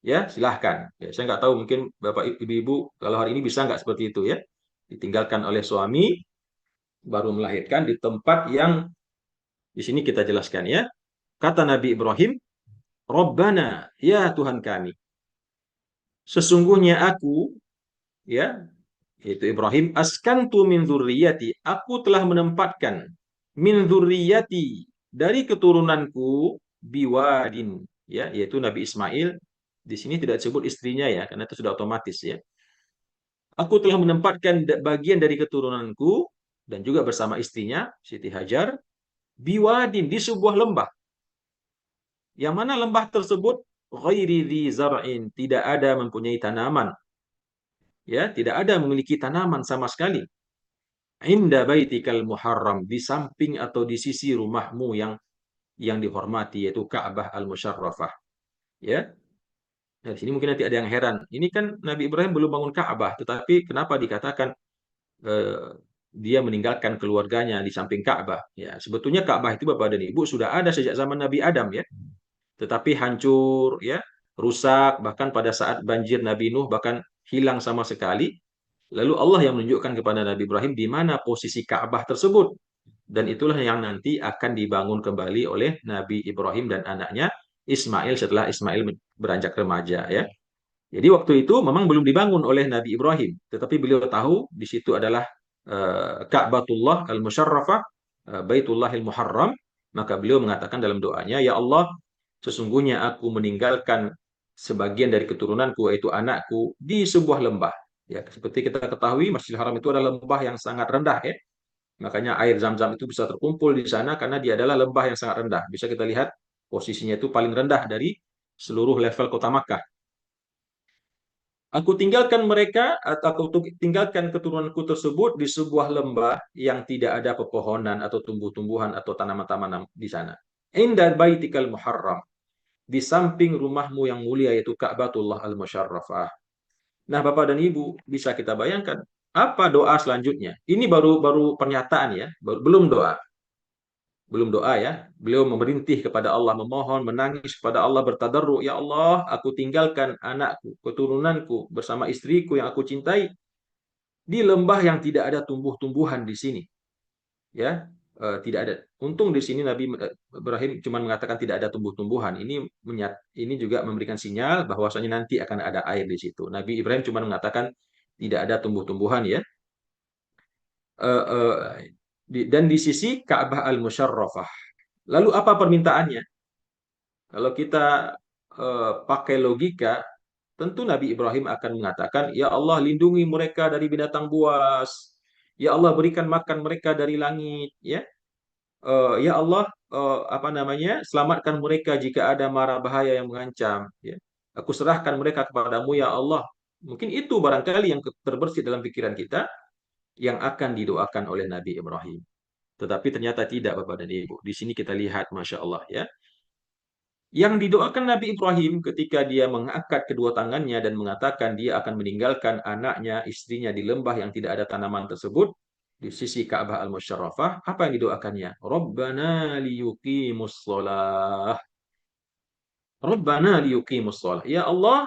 Ya, silahkan. Ya, saya nggak tahu, mungkin Bapak Ibu kalau hari ini bisa nggak seperti itu ya. Ditinggalkan oleh suami, baru melahirkan di tempat yang di sini kita jelaskan ya. Kata Nabi Ibrahim, Rabbana, ya Tuhan kami, sesungguhnya aku, ya, yaitu Ibrahim, askantu min dzurriyyati, aku telah menempatkan min dzurriyyati, dari keturunanku, biwadin, ya, yaitu Nabi Ismail. Di sini tidak disebut istrinya ya, karena itu sudah otomatis ya. Aku telah menempatkan bagian dari keturunanku dan juga bersama istrinya Siti Hajar, biwadin, di sebuah lembah. Yang mana lembah tersebut ghairi dzi zar'in, tidak ada mempunyai tanaman. Ya, tidak ada memiliki tanaman sama sekali. Inda baitikal muharram, di samping atau di sisi rumahmu yang dihormati, yaitu Ka'bah al-Musyarrafah. Ya. Nah, di sini mungkin nanti ada yang heran. Ini kan Nabi Ibrahim belum bangun Ka'bah, tetapi kenapa dikatakan eh, dia meninggalkan keluarganya di samping Ka'bah? Ya, sebetulnya Ka'bah itu Bapak dan Ibu sudah ada sejak zaman Nabi Adam ya. Tetapi hancur ya, rusak, bahkan pada saat banjir Nabi Nuh bahkan hilang sama sekali. Lalu Allah yang menunjukkan kepada Nabi Ibrahim di mana posisi Ka'bah tersebut. Dan itulah yang nanti akan dibangun kembali oleh Nabi Ibrahim dan anaknya Ismail setelah Ismail beranjak remaja ya. Jadi waktu itu memang belum dibangun oleh Nabi Ibrahim, tetapi beliau tahu di situ adalah Ka'batullah al-Musyarrafah, Baitullahil Muharram, maka beliau mengatakan dalam doanya, ya Allah, sesungguhnya aku meninggalkan sebagian dari keturunanku, yaitu anakku, di sebuah lembah. Ya, seperti kita ketahui, Masjidil Haram itu adalah lembah yang sangat rendah ya. Makanya air Zam-Zam itu bisa terkumpul di sana karena dia adalah lembah yang sangat rendah. Bisa kita lihat posisinya itu paling rendah dari seluruh level kota Makkah. Aku tinggalkan mereka atau aku tinggalkan keturunanku tersebut di sebuah lembah yang tidak ada pepohonan atau tumbuh-tumbuhan atau tanaman-tanaman di sana. Inda baitikal muharram, di samping rumahmu yang mulia, yaitu Ka'batullah al-Musyarrafah. Nah, Bapak dan Ibu, bisa kita bayangkan apa doa selanjutnya. Ini baru baru pernyataan ya, belum doa. Belum doa ya. Beliau memerintih kepada Allah, memohon, menangis kepada Allah, bertadarru, ya Allah, aku tinggalkan anakku, keturunanku bersama istriku yang aku cintai di lembah yang tidak ada tumbuh-tumbuhan di sini. Ya, tidak ada. Untung di sini Nabi Ibrahim cuma mengatakan tidak ada tumbuh-tumbuhan. Ini juga memberikan sinyal bahwasanya nanti akan ada air di situ. Nabi Ibrahim cuma mengatakan tidak ada tumbuh-tumbuhan ya. Eh, eh, dan di sisi Ka'bah al-Musyarrafah. Lalu apa permintaannya? Kalau kita pakai logika, tentu Nabi Ibrahim akan mengatakan, ya Allah, lindungi mereka dari binatang buas. Ya Allah, berikan makan mereka dari langit. Ya, ya Allah, apa namanya, selamatkan mereka jika ada mara bahaya yang mengancam. Ya, aku serahkan mereka kepadamu, ya Allah. Mungkin itu barangkali yang terbersit dalam pikiran kita yang akan didoakan oleh Nabi Ibrahim. Tetapi ternyata tidak, Bapak dan Ibu. Di sini kita lihat, Masya Allah ya. Yang didoakan Nabi Ibrahim ketika dia mengangkat kedua tangannya dan mengatakan dia akan meninggalkan anaknya, istrinya di lembah yang tidak ada tanaman tersebut di sisi Ka'bah Al-Musyarrafah, apa yang didoakannya? Rabbana liyuqimus shalah. Rabbana liyuqimus shalah. Ya Allah,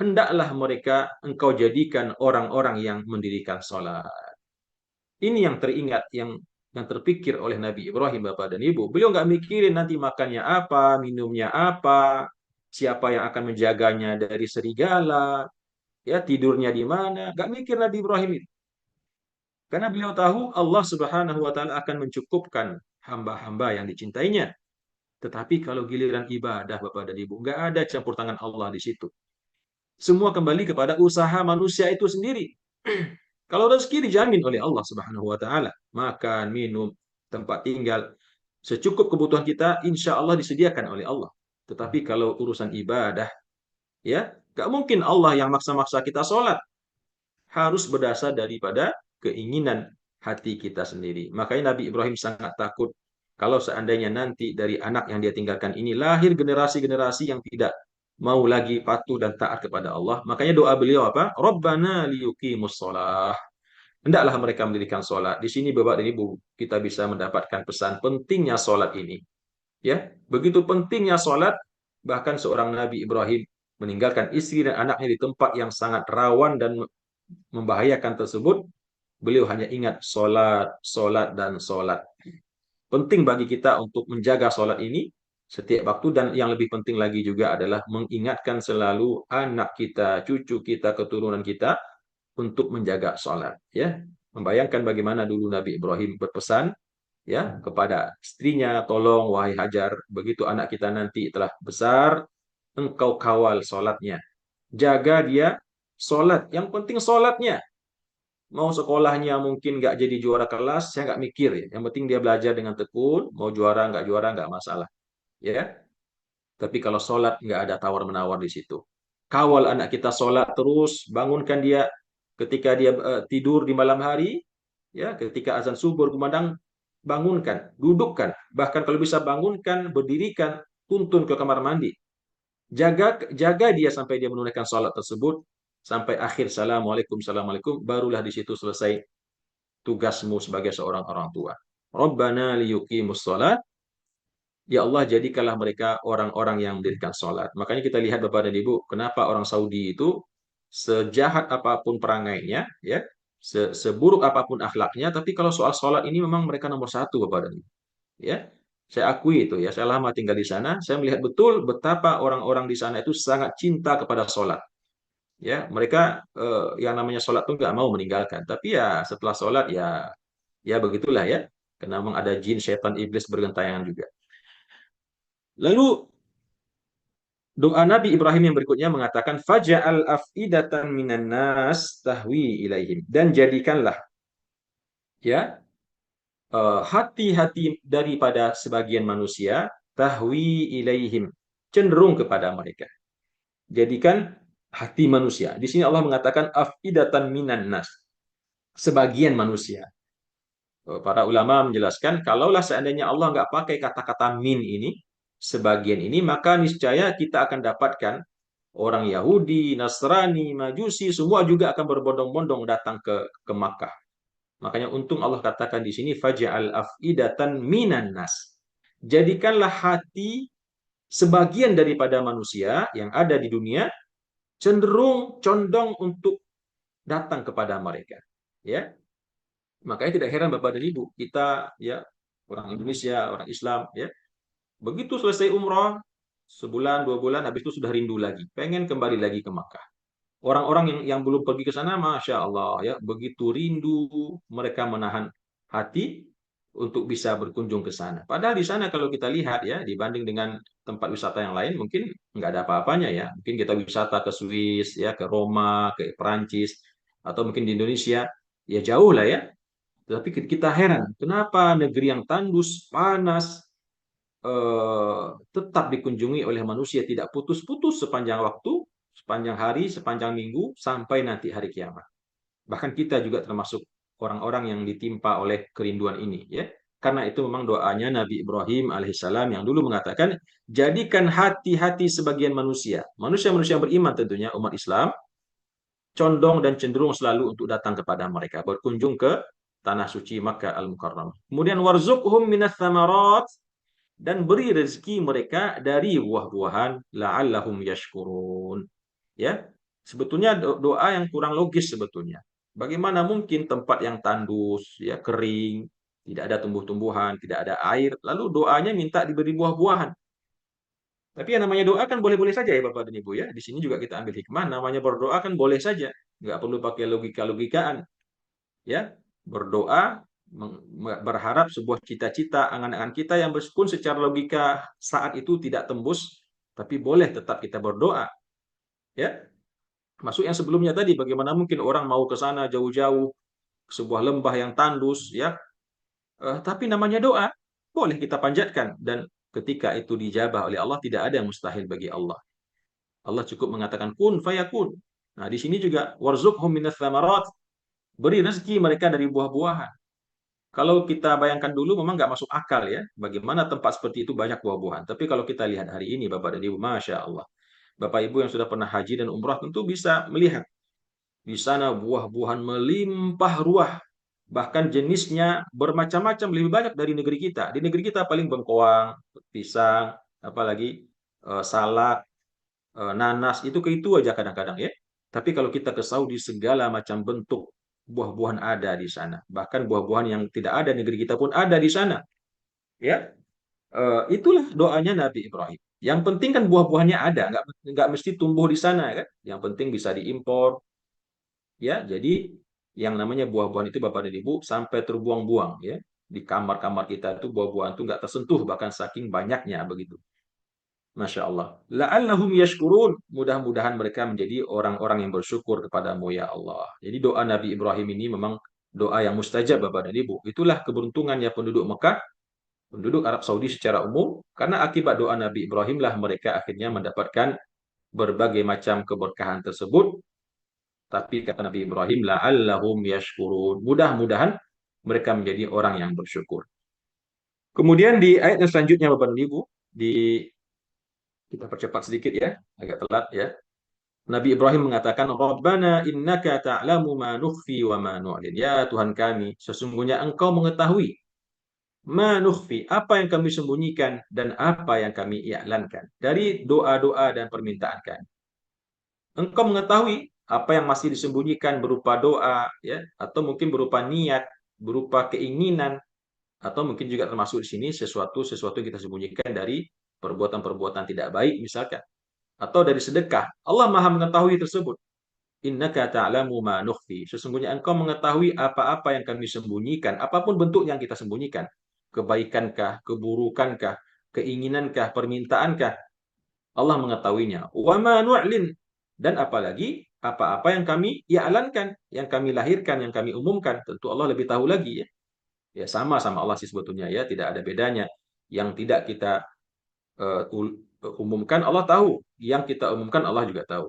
hendaklah mereka engkau jadikan orang-orang yang mendirikan salat. Ini yang teringat, yang terpikir oleh Nabi Ibrahim, Bapak dan Ibu. Beliau nggak mikirin nanti makannya apa, minumnya apa, siapa yang akan menjaganya dari serigala, ya tidurnya di mana. Nggak mikir Nabi Ibrahim itu. Karena beliau tahu Allah Subhanahu wa taala akan mencukupkan hamba-hamba yang dicintainya. Tetapi kalau giliran ibadah, Bapak dan Ibu, nggak ada campur tangan Allah di situ. Semua kembali kepada usaha manusia itu sendiri. Kalau rezeki dijamin oleh Allah Subhanahu wa taala, makan, minum, tempat tinggal, secukup kebutuhan kita insya Allah disediakan oleh Allah. Tetapi kalau urusan ibadah, ya, gak mungkin Allah yang maksa-maksa kita sholat. Harus berdasar daripada keinginan hati kita sendiri. Makanya Nabi Ibrahim sangat takut kalau seandainya nanti dari anak yang dia tinggalkan ini lahir generasi-generasi yang tidak mau lagi patuh dan taat kepada Allah. Makanya doa beliau apa? Rabbana liyuqimus shalah. Hendaklah mereka mendirikan sholat. Di sini Bapak dan Ibu, kita bisa mendapatkan pesan pentingnya sholat ini. Ya, begitu pentingnya sholat, bahkan seorang Nabi Ibrahim meninggalkan istri dan anaknya di tempat yang sangat rawan dan membahayakan tersebut, beliau hanya ingat sholat, sholat, dan sholat. Penting bagi kita untuk menjaga sholat ini setiap waktu, dan yang lebih penting lagi juga adalah mengingatkan selalu anak kita, cucu kita, keturunan kita untuk menjaga sholat. Ya, membayangkan bagaimana dulu Nabi Ibrahim berpesan ya kepada istrinya, tolong wahai Hajar, begitu anak kita nanti telah besar, engkau kawal sholatnya, jaga dia sholat. Yang penting sholatnya. Mau sekolahnya mungkin nggak jadi juara kelas, saya nggak mikir ya. Yang penting dia belajar dengan tekun, mau juara nggak masalah. Ya, tapi kalau sholat nggak ada tawar-menawar di situ. Kawal anak kita sholat terus, bangunkan dia ketika dia tidur di malam hari, ya, ketika azan subuh kumandang, bangunkan, dudukkan, bahkan kalau bisa bangunkan, berdirikan, tuntun ke kamar mandi. Jaga dia sampai dia menunaikan sholat tersebut, sampai akhir assalamualaikum, assalamualaikum, barulah di situ selesai tugasmu sebagai seorang orang tua. Rabbana liyuqimus sholat. Ya Allah, jadikanlah mereka orang-orang yang mendirikan sholat. Makanya kita lihat Bapak dan Ibu, kenapa orang Saudi itu sejahat apapun perangainya, ya, seburuk apapun akhlaknya, tapi kalau soal sholat ini memang mereka nomor satu, Bapak dan Ibu. Ya, saya akui itu ya. Saya lama tinggal di sana, saya melihat betul betapa orang-orang di sana itu sangat cinta kepada sholat. Ya, mereka yang namanya sholat tuh nggak mau meninggalkan. Tapi ya setelah sholat ya, ya begitulah ya. Karena memang ada jin, setan, iblis bergentayangan juga. Lalu doa Nabi Ibrahim yang berikutnya mengatakan faja'al afidatan minan nas tahwi ilaihim, dan jadikanlah ya hati-hati daripada sebagian manusia tahwi ilaihim, cenderung kepada mereka. Jadikan hati manusia. Di sini Allah mengatakan afidatan minan nas, sebagian manusia. Para ulama menjelaskan kalaulah seandainya Allah nggak pakai kata-kata min ini, sebagian ini, maka niscaya kita akan dapatkan orang Yahudi, Nasrani, Majusi, semua juga akan berbondong-bondong datang ke Makkah. Makanya untung Allah katakan di sini faj'al afidatan minan nas. Jadikanlah hati sebagian daripada manusia yang ada di dunia cenderung condong untuk datang kepada mereka. Ya. Makanya tidak heran Bapak dan Ibu, kita ya orang Indonesia, orang Islam ya, begitu selesai umroh sebulan, 2 bulan, habis itu sudah rindu lagi, pengen kembali lagi ke Makkah. Orang-orang yang belum pergi ke sana, masya Allah ya, begitu rindu, mereka menahan hati untuk bisa berkunjung ke sana. Padahal di sana kalau kita lihat ya, dibanding dengan tempat wisata yang lain, mungkin nggak ada apa-apanya ya. Mungkin kita wisata ke Swiss ya, ke Roma, ke Perancis, atau mungkin di Indonesia, ya jauh lah ya. Tapi kita heran, kenapa negeri yang tandus, panas, tetap dikunjungi oleh manusia tidak putus-putus sepanjang waktu, sepanjang hari, sepanjang minggu, sampai nanti hari kiamat. Bahkan kita juga termasuk orang-orang yang ditimpa oleh kerinduan ini, ya. Karena itu memang doanya Nabi Ibrahim alaihissalam yang dulu mengatakan, jadikan hati-hati sebagian manusia, manusia-manusia yang beriman tentunya, umat Islam, condong dan cenderung selalu untuk datang kepada mereka, berkunjung ke tanah suci Makkah Al-Mukarramah. Kemudian warzuqhum minas thamarat, dan beri rezeki mereka dari buah-buahan la'allahum yashkurun. Ya, sebetulnya doa yang kurang logis sebetulnya. Bagaimana mungkin tempat yang tandus, ya kering, tidak ada tumbuh-tumbuhan, tidak ada air, lalu doanya minta diberi buah-buahan. Tapi yang namanya doa kan boleh-boleh saja ya Bapak dan Ibu ya. Di sini juga kita ambil hikmah, namanya berdoa kan boleh saja. Nggak perlu pakai logika-logikaan. Ya, berdoa, berharap sebuah cita-cita, angan-angan kita yang meskipun secara logika saat itu tidak tembus, tapi boleh tetap kita berdoa. Ya, masuk yang sebelumnya tadi, bagaimana mungkin orang mau ke sana jauh-jauh, sebuah lembah yang tandus, ya, tapi namanya doa, boleh kita panjatkan. Dan ketika itu dijabah oleh Allah, tidak ada yang mustahil bagi Allah. Allah cukup mengatakan kun fayakun. Nah, di sini juga warzuqhum minas tsamarat, beri rezeki mereka dari buah-buahan. Kalau kita bayangkan dulu memang nggak masuk akal ya, bagaimana tempat seperti itu banyak buah-buahan. Tapi kalau kita lihat hari ini Bapak dan Ibu, Masya Allah. Bapak Ibu yang sudah pernah haji dan umrah tentu bisa melihat di sana buah-buahan melimpah ruah. Bahkan jenisnya bermacam-macam, lebih banyak dari negeri kita. Di negeri kita paling bengkoang, pisang, apalagi salak, nanas, itu ke itu aja kadang-kadang ya. Tapi kalau kita ke Saudi, segala macam bentuk buah-buahan ada di sana. Bahkan buah-buahan yang tidak ada di negeri kita pun ada di sana. Ya, itulah doanya Nabi Ibrahim. Yang penting kan buah-buahannya ada, nggak mesti tumbuh di sana kan. Yang penting bisa diimpor. Ya, jadi yang namanya buah-buahan itu Bapak dan Ibu sampai terbuang-buang ya. Di kamar-kamar kita itu buah-buahan itu nggak tersentuh bahkan saking banyaknya begitu. Masya Allah. La'allahum yashkurun. Mudah-mudahan mereka menjadi orang-orang yang bersyukur kepadamu ya Allah. Jadi doa Nabi Ibrahim ini memang doa yang mustajab Bapak dan Ibu. Itulah keberuntungannya penduduk Mekah, penduduk Arab Saudi secara umum. Karena akibat doa Nabi Ibrahim lah mereka akhirnya mendapatkan berbagai macam keberkahan tersebut. Tapi kata Nabi Ibrahim, la'allahum yashkurun. Mudah-mudahan mereka menjadi orang yang bersyukur. Kemudian di ayat yang selanjutnya Bapak dan Ibu, di kita percepat sedikit ya, agak telat ya. Nabi Ibrahim mengatakan, Rabbana innaka ta'lamu ma nukhfi wa ma nu'lin. Ya Tuhan kami, sesungguhnya Engkau mengetahui ma nukhfi, apa yang kami sembunyikan dan apa yang kami i'lankan dari doa-doa dan permintaan kami. Engkau mengetahui apa yang masih disembunyikan berupa doa, ya, atau mungkin berupa niat, berupa keinginan, atau mungkin juga termasuk di sini sesuatu yang kita sembunyikan dari perbuatan-perbuatan tidak baik misalkan, atau dari sedekah. Allah Maha mengetahui tersebut. Innaka ta'lamu ma nukhfi. Sesungguhnya engkau mengetahui apa-apa yang kami sembunyikan, apapun bentuk yang kita sembunyikan. Kebaikankah, keburukankah, keinginankah, permintaankah, Allah mengetahuinya. Wa ma nu'lin, dan apalagi apa-apa yang kami i'lankan, yang kami lahirkan, yang kami umumkan, tentu Allah lebih tahu lagi ya. Ya sama Allah sih sebetulnya ya, tidak ada bedanya. Yang tidak kita umumkan Allah tahu, yang kita umumkan Allah juga tahu.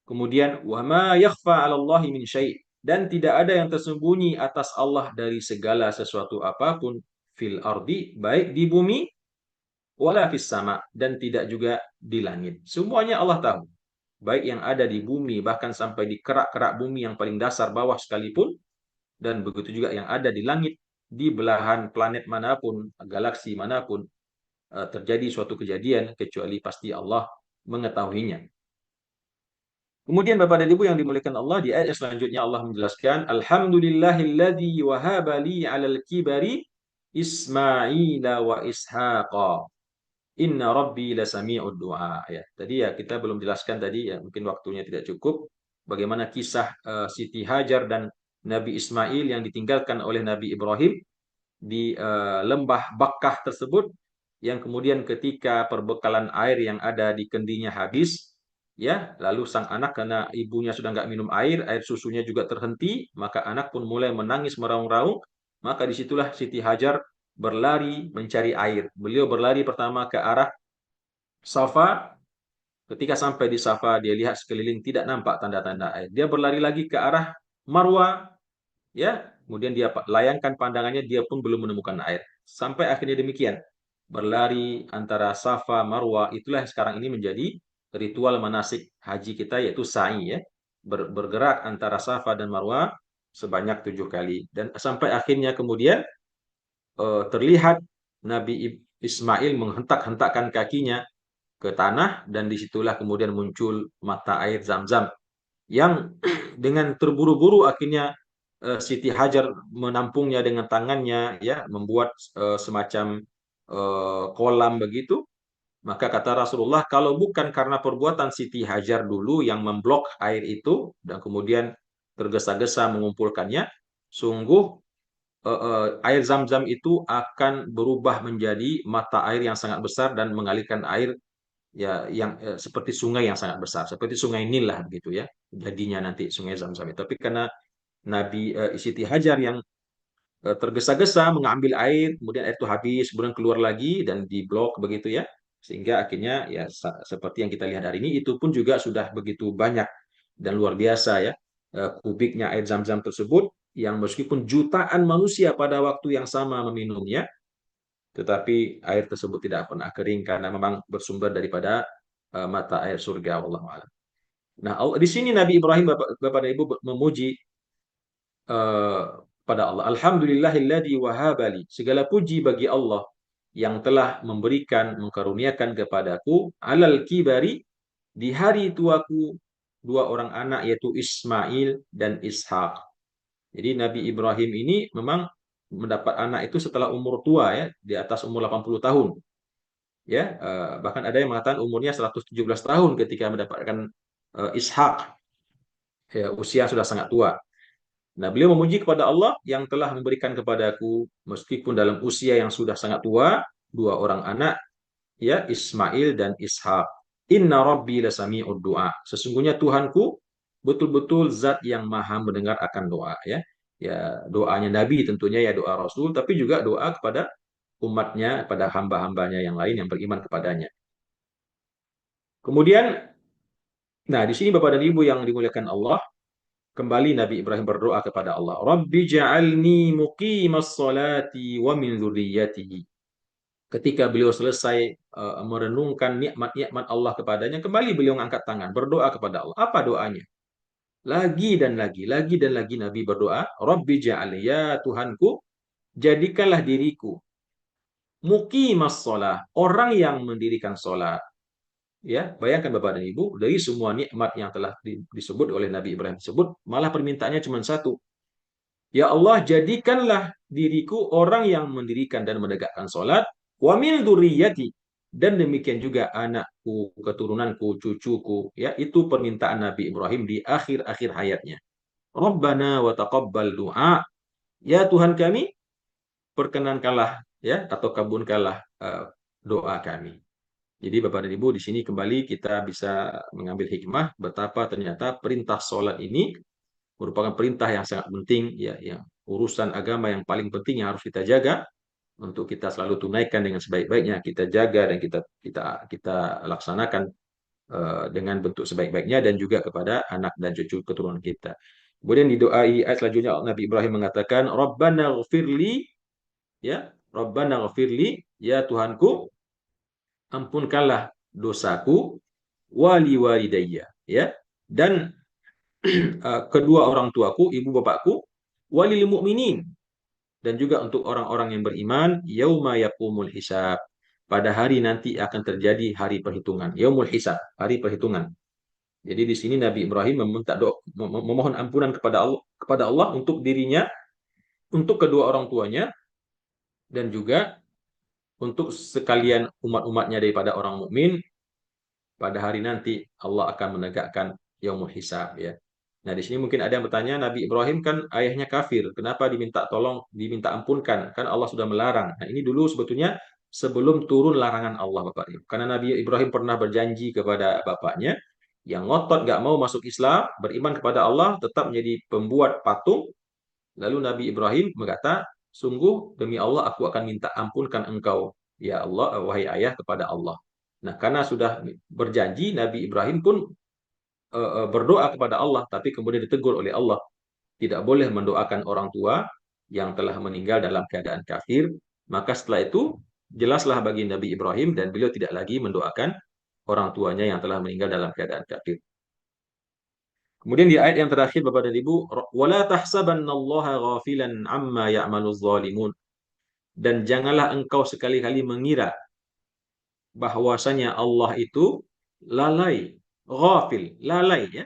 Kemudian wa ma yakhfa 'ala Allah min syai', dan tidak ada yang tersembunyi atas Allah dari segala sesuatu apapun fil ardi, baik di bumi wala fis sama, dan tidak juga di langit. Semuanya Allah tahu. Baik yang ada di bumi bahkan sampai di kerak-kerak bumi yang paling dasar bawah sekalipun, dan begitu juga yang ada di langit, di belahan planet manapun, galaksi manapun, terjadi suatu kejadian kecuali pasti Allah mengetahuinya. Kemudian Bapak dan Ibu yang dimuliakan Allah, di ayat selanjutnya Allah menjelaskan, Alhamdulillahilladzi wahaba li 'alal kibari Ismaila wa Ishaqa. Inna Rabbi lasami'ud du'a. Ya, tadi ya kita belum jelaskan tadi ya, mungkin waktunya tidak cukup. Bagaimana kisah Siti Hajar dan Nabi Ismail yang ditinggalkan oleh Nabi Ibrahim di lembah Bakkah tersebut, yang kemudian ketika perbekalan air yang ada di kendinya habis, ya, lalu sang anak karena ibunya sudah nggak minum air, air susunya juga terhenti, maka anak pun mulai menangis meraung-raung, maka disitulah Siti Hajar berlari mencari air. Beliau berlari pertama ke arah Safa. Ketika sampai di Safa, dia lihat sekeliling tidak nampak tanda-tanda air. Dia berlari lagi ke arah Marwa, ya. kemudian dia layangkan pandangannya, dia pun belum menemukan air. Sampai akhirnya demikian, berlari antara Safa Marwa, itulah sekarang ini menjadi ritual manasik haji kita, yaitu sa'i ya, bergerak antara Safa dan Marwa sebanyak 7 kali, dan sampai akhirnya kemudian terlihat Nabi Ismail menghentak-hentakkan kakinya ke tanah, dan disitulah kemudian muncul mata air Zam-Zam yang dengan terburu-buru akhirnya Siti Hajar menampungnya dengan tangannya, ya, membuat semacam kolam begitu. Maka kata Rasulullah, kalau bukan karena perbuatan Siti Hajar dulu yang memblok air itu dan kemudian tergesa-gesa mengumpulkannya, sungguh air Zam-Zam itu akan berubah menjadi mata air yang sangat besar dan mengalirkan air, ya, yang seperti sungai yang sangat besar, seperti sungai Nil lah begitu ya. Jadinya nanti sungai Zam-Zam itu. Tapi karena Nabi Siti Hajar yang tergesa-gesa mengambil air, kemudian air itu habis, kemudian keluar lagi dan diblok begitu ya. Sehingga akhirnya ya seperti yang kita lihat hari ini, itu pun juga sudah begitu banyak dan luar biasa ya kubiknya air Zam-Zam tersebut, yang meskipun jutaan manusia pada waktu yang sama meminumnya, tetapi air tersebut tidak pernah kering karena memang bersumber daripada mata air surga. Wallahu a'lam. Nah, di sini Nabi Ibrahim, Bapak dan Ibu, memuji eh, pada Allah. Alhamdulillahilladzi wahabali. Segala puji bagi Allah yang telah memberikan, mengkaruniakan kepadaku alal kibari, di hari tuaku, dua orang anak, yaitu Ismail dan Ishak. Jadi Nabi Ibrahim ini memang mendapat anak itu setelah umur tua ya, di atas umur 80 tahun. Ya, bahkan ada yang mengatakan umurnya 117 tahun ketika mendapatkan Ishak. Ya, usia sudah sangat tua. Nah, beliau memuji kepada Allah yang telah memberikan kepadaku, meskipun dalam usia yang sudah sangat tua, dua orang anak, ya, Ismail dan Ishak. Inna Rabbi lasami'ud du'a. Sesungguhnya Tuhanku betul-betul zat yang maha mendengar akan doa, ya. Ya, doanya Nabi tentunya, ya, doa Rasul, tapi juga doa kepada umatnya, pada hamba-hambanya yang lain yang beriman kepadanya. Kemudian, nah, di sini Bapak dan Ibu yang dimuliakan Allah, kembali Nabi Ibrahim berdoa kepada Allah, Rabbi ja'alni muqimas salati wa min dzurriyyati. Ketika beliau selesai merenungkan nikmat-nikmat Allah kepadanya, kembali beliau mengangkat tangan, berdoa kepada Allah. Apa doanya? Lagi dan lagi Nabi berdoa, Rabbi ja'alni, ya Tuhanku, jadikanlah diriku muqimas shalah, orang yang mendirikan salat. Ya, bayangkan Bapak dan Ibu, dari semua nikmat yang telah disebut oleh Nabi Ibrahim tersebut, malah permintaannya cuma satu. Ya Allah, jadikanlah diriku orang yang mendirikan dan menegakkan sholat, wa min dzurriyyati, dan demikian juga anakku, keturunanku, cucuku. Ya, itu permintaan Nabi Ibrahim di akhir-akhir hayatnya. Rabbana wa taqabbal du'a. Ya Tuhan kami, perkenankanlah ya, atau kabulkanlah doa kami. Jadi Bapak dan Ibu, di sini kembali kita bisa mengambil hikmah betapa ternyata perintah sholat ini merupakan perintah yang sangat penting, ya, yang urusan agama yang paling penting yang harus kita jaga untuk kita selalu tunaikan dengan sebaik-baiknya, kita jaga dan kita laksanakan dengan bentuk sebaik-baiknya, dan juga kepada anak dan cucu keturunan kita. Kemudian di doa ayat selanjutnya Nabi Ibrahim mengatakan, Rabbana ghfirli, ya, Rabbana ghfirli, ya Tuhanku, ampunkanlah dosaku, wali walidayya, ya, dan kedua orang tuaku, ibu bapakku, walil mu'minin, dan juga untuk orang-orang yang beriman, yauma yaqumul hisab, pada hari nanti akan terjadi hari perhitungan, yaumul hisab, hari perhitungan. Jadi di sini Nabi Ibrahim meminta doa, memohon ampunan kepada Allah untuk dirinya, untuk kedua orang tuanya, dan juga untuk sekalian umat-umatnya daripada orang mukmin. Pada hari nanti Allah akan menegakkan yaumul hisab, ya. Nah, di sini mungkin ada yang bertanya, Nabi Ibrahim kan ayahnya kafir, kenapa diminta tolong, diminta ampunkan? Kan Allah sudah melarang. Nah, ini dulu sebetulnya sebelum turun larangan Allah, Bapak Ibu. Karena Nabi Ibrahim pernah berjanji kepada bapaknya, yang ngotot gak mau masuk Islam, beriman kepada Allah, tetap menjadi pembuat patung. Lalu Nabi Ibrahim berkata, sungguh demi Allah aku akan minta ampunkan engkau, ya Allah, wahai ayah, kepada Allah. Nah, karena sudah berjanji, Nabi Ibrahim pun berdoa kepada Allah, tapi kemudian ditegur oleh Allah, tidak boleh mendoakan orang tua yang telah meninggal dalam keadaan kafir. Maka setelah itu jelaslah bagi Nabi Ibrahim dan beliau tidak lagi mendoakan orang tuanya yang telah meninggal dalam keadaan kafir. Kemudian di ayat yang terakhir Bapak dan Ibu, wala tahsabannallaha ghafilan amma ya'maluz zalimun. Dan janganlah engkau sekali-kali mengira bahwasanya Allah itu lalai, ghafil, lalai ya,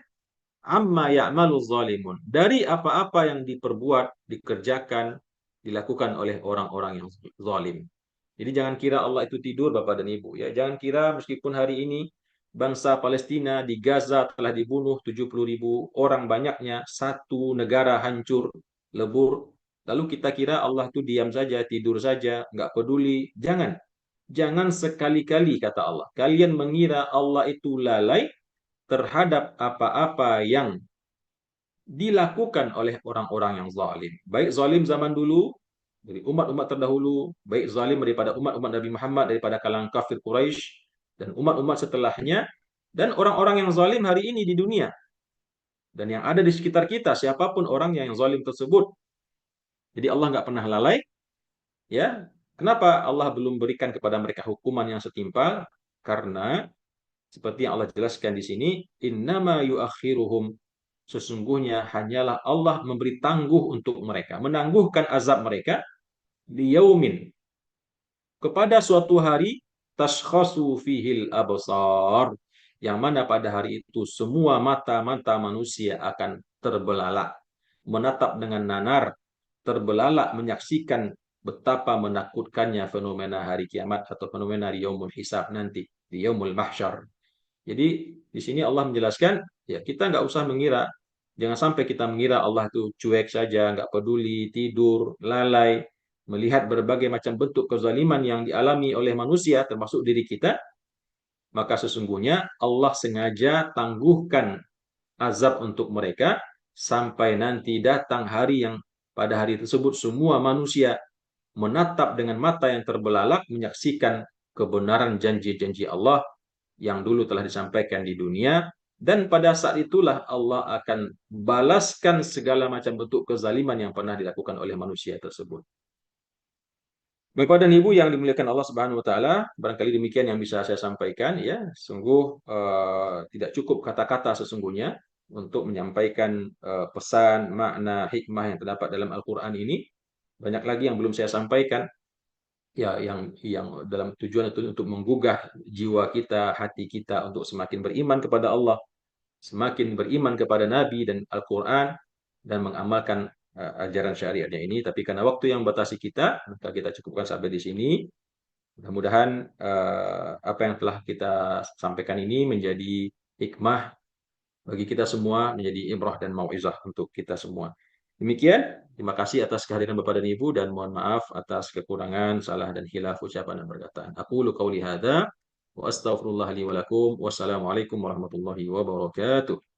amma ya'maluz zalimun. Dari apa-apa yang diperbuat, dikerjakan, dilakukan oleh orang-orang yang zalim. Jadi jangan kira Allah itu tidur Bapak dan Ibu ya. Jangan kira meskipun hari ini bangsa Palestina di Gaza telah dibunuh 70.000 orang banyaknya, satu negara hancur, lebur. Lalu kita kira Allah itu diam saja, tidur saja, nggak peduli. Jangan. Jangan sekali-kali kata Allah. Kalian mengira Allah itu lalai terhadap apa-apa yang dilakukan oleh orang-orang yang zalim. Baik zalim zaman dulu, dari umat-umat terdahulu, baik zalim daripada umat-umat Nabi Muhammad, daripada kalangan kafir Quraisy, dan umat-umat setelahnya, dan orang-orang yang zalim hari ini di dunia. Dan yang ada di sekitar kita, siapapun orang yang zalim tersebut. Jadi Allah nggak pernah lalai. Ya, kenapa Allah belum berikan kepada mereka hukuman yang setimpal? Karena seperti yang Allah jelaskan di sini, innama yuakhiruhum, sesungguhnya hanyalah Allah memberi tangguh untuk mereka, menangguhkan azab mereka di yaumin, kepada suatu hari tashkhasu fihil absar, yang mana pada hari itu semua mata-mata manusia akan terbelalak, menatap dengan nanar, terbelalak menyaksikan betapa menakutkannya fenomena hari kiamat atau fenomena di yaumul hisab nanti, di yaumul mahsyar. Jadi di sini Allah menjelaskan, ya kita nggak usah mengira, jangan sampai kita mengira Allah itu cuek saja, nggak peduli, tidur, lalai, melihat berbagai macam bentuk kezaliman yang dialami oleh manusia, termasuk diri kita, maka sesungguhnya Allah sengaja tangguhkan azab untuk mereka sampai nanti datang hari yang pada hari tersebut semua manusia menatap dengan mata yang terbelalak menyaksikan kebenaran janji-janji Allah yang dulu telah disampaikan di dunia, dan pada saat itulah Allah akan balaskan segala macam bentuk kezaliman yang pernah dilakukan oleh manusia tersebut. Bapak dan Ibu yang dimuliakan Allah Subhanahu wa taala, barangkali demikian yang bisa saya sampaikan ya. Sungguh tidak cukup kata-kata sesungguhnya untuk menyampaikan pesan, makna, hikmah yang terdapat dalam Al-Qur'an ini. Banyak lagi yang belum saya sampaikan ya, yang dalam tujuan itu untuk menggugah jiwa kita, hati kita untuk semakin beriman kepada Allah, semakin beriman kepada Nabi dan Al-Qur'an, dan mengamalkan ajaran syariatnya ini. Tapi karena waktu yang batasi kita, maka kita cukupkan sampai di sini. Mudah-mudahan apa yang telah kita sampaikan ini menjadi hikmah bagi kita semua, menjadi ibrah dan mau'izah untuk kita semua. Demikian, terima kasih atas kehadiran Bapak dan Ibu, dan mohon maaf atas kekurangan, salah dan khilaf ucapan dan perkataan. Aku qauli hadza wa astaghfirullah li wa lakum. Wassalamualaikum warahmatullahi wabarakatuh.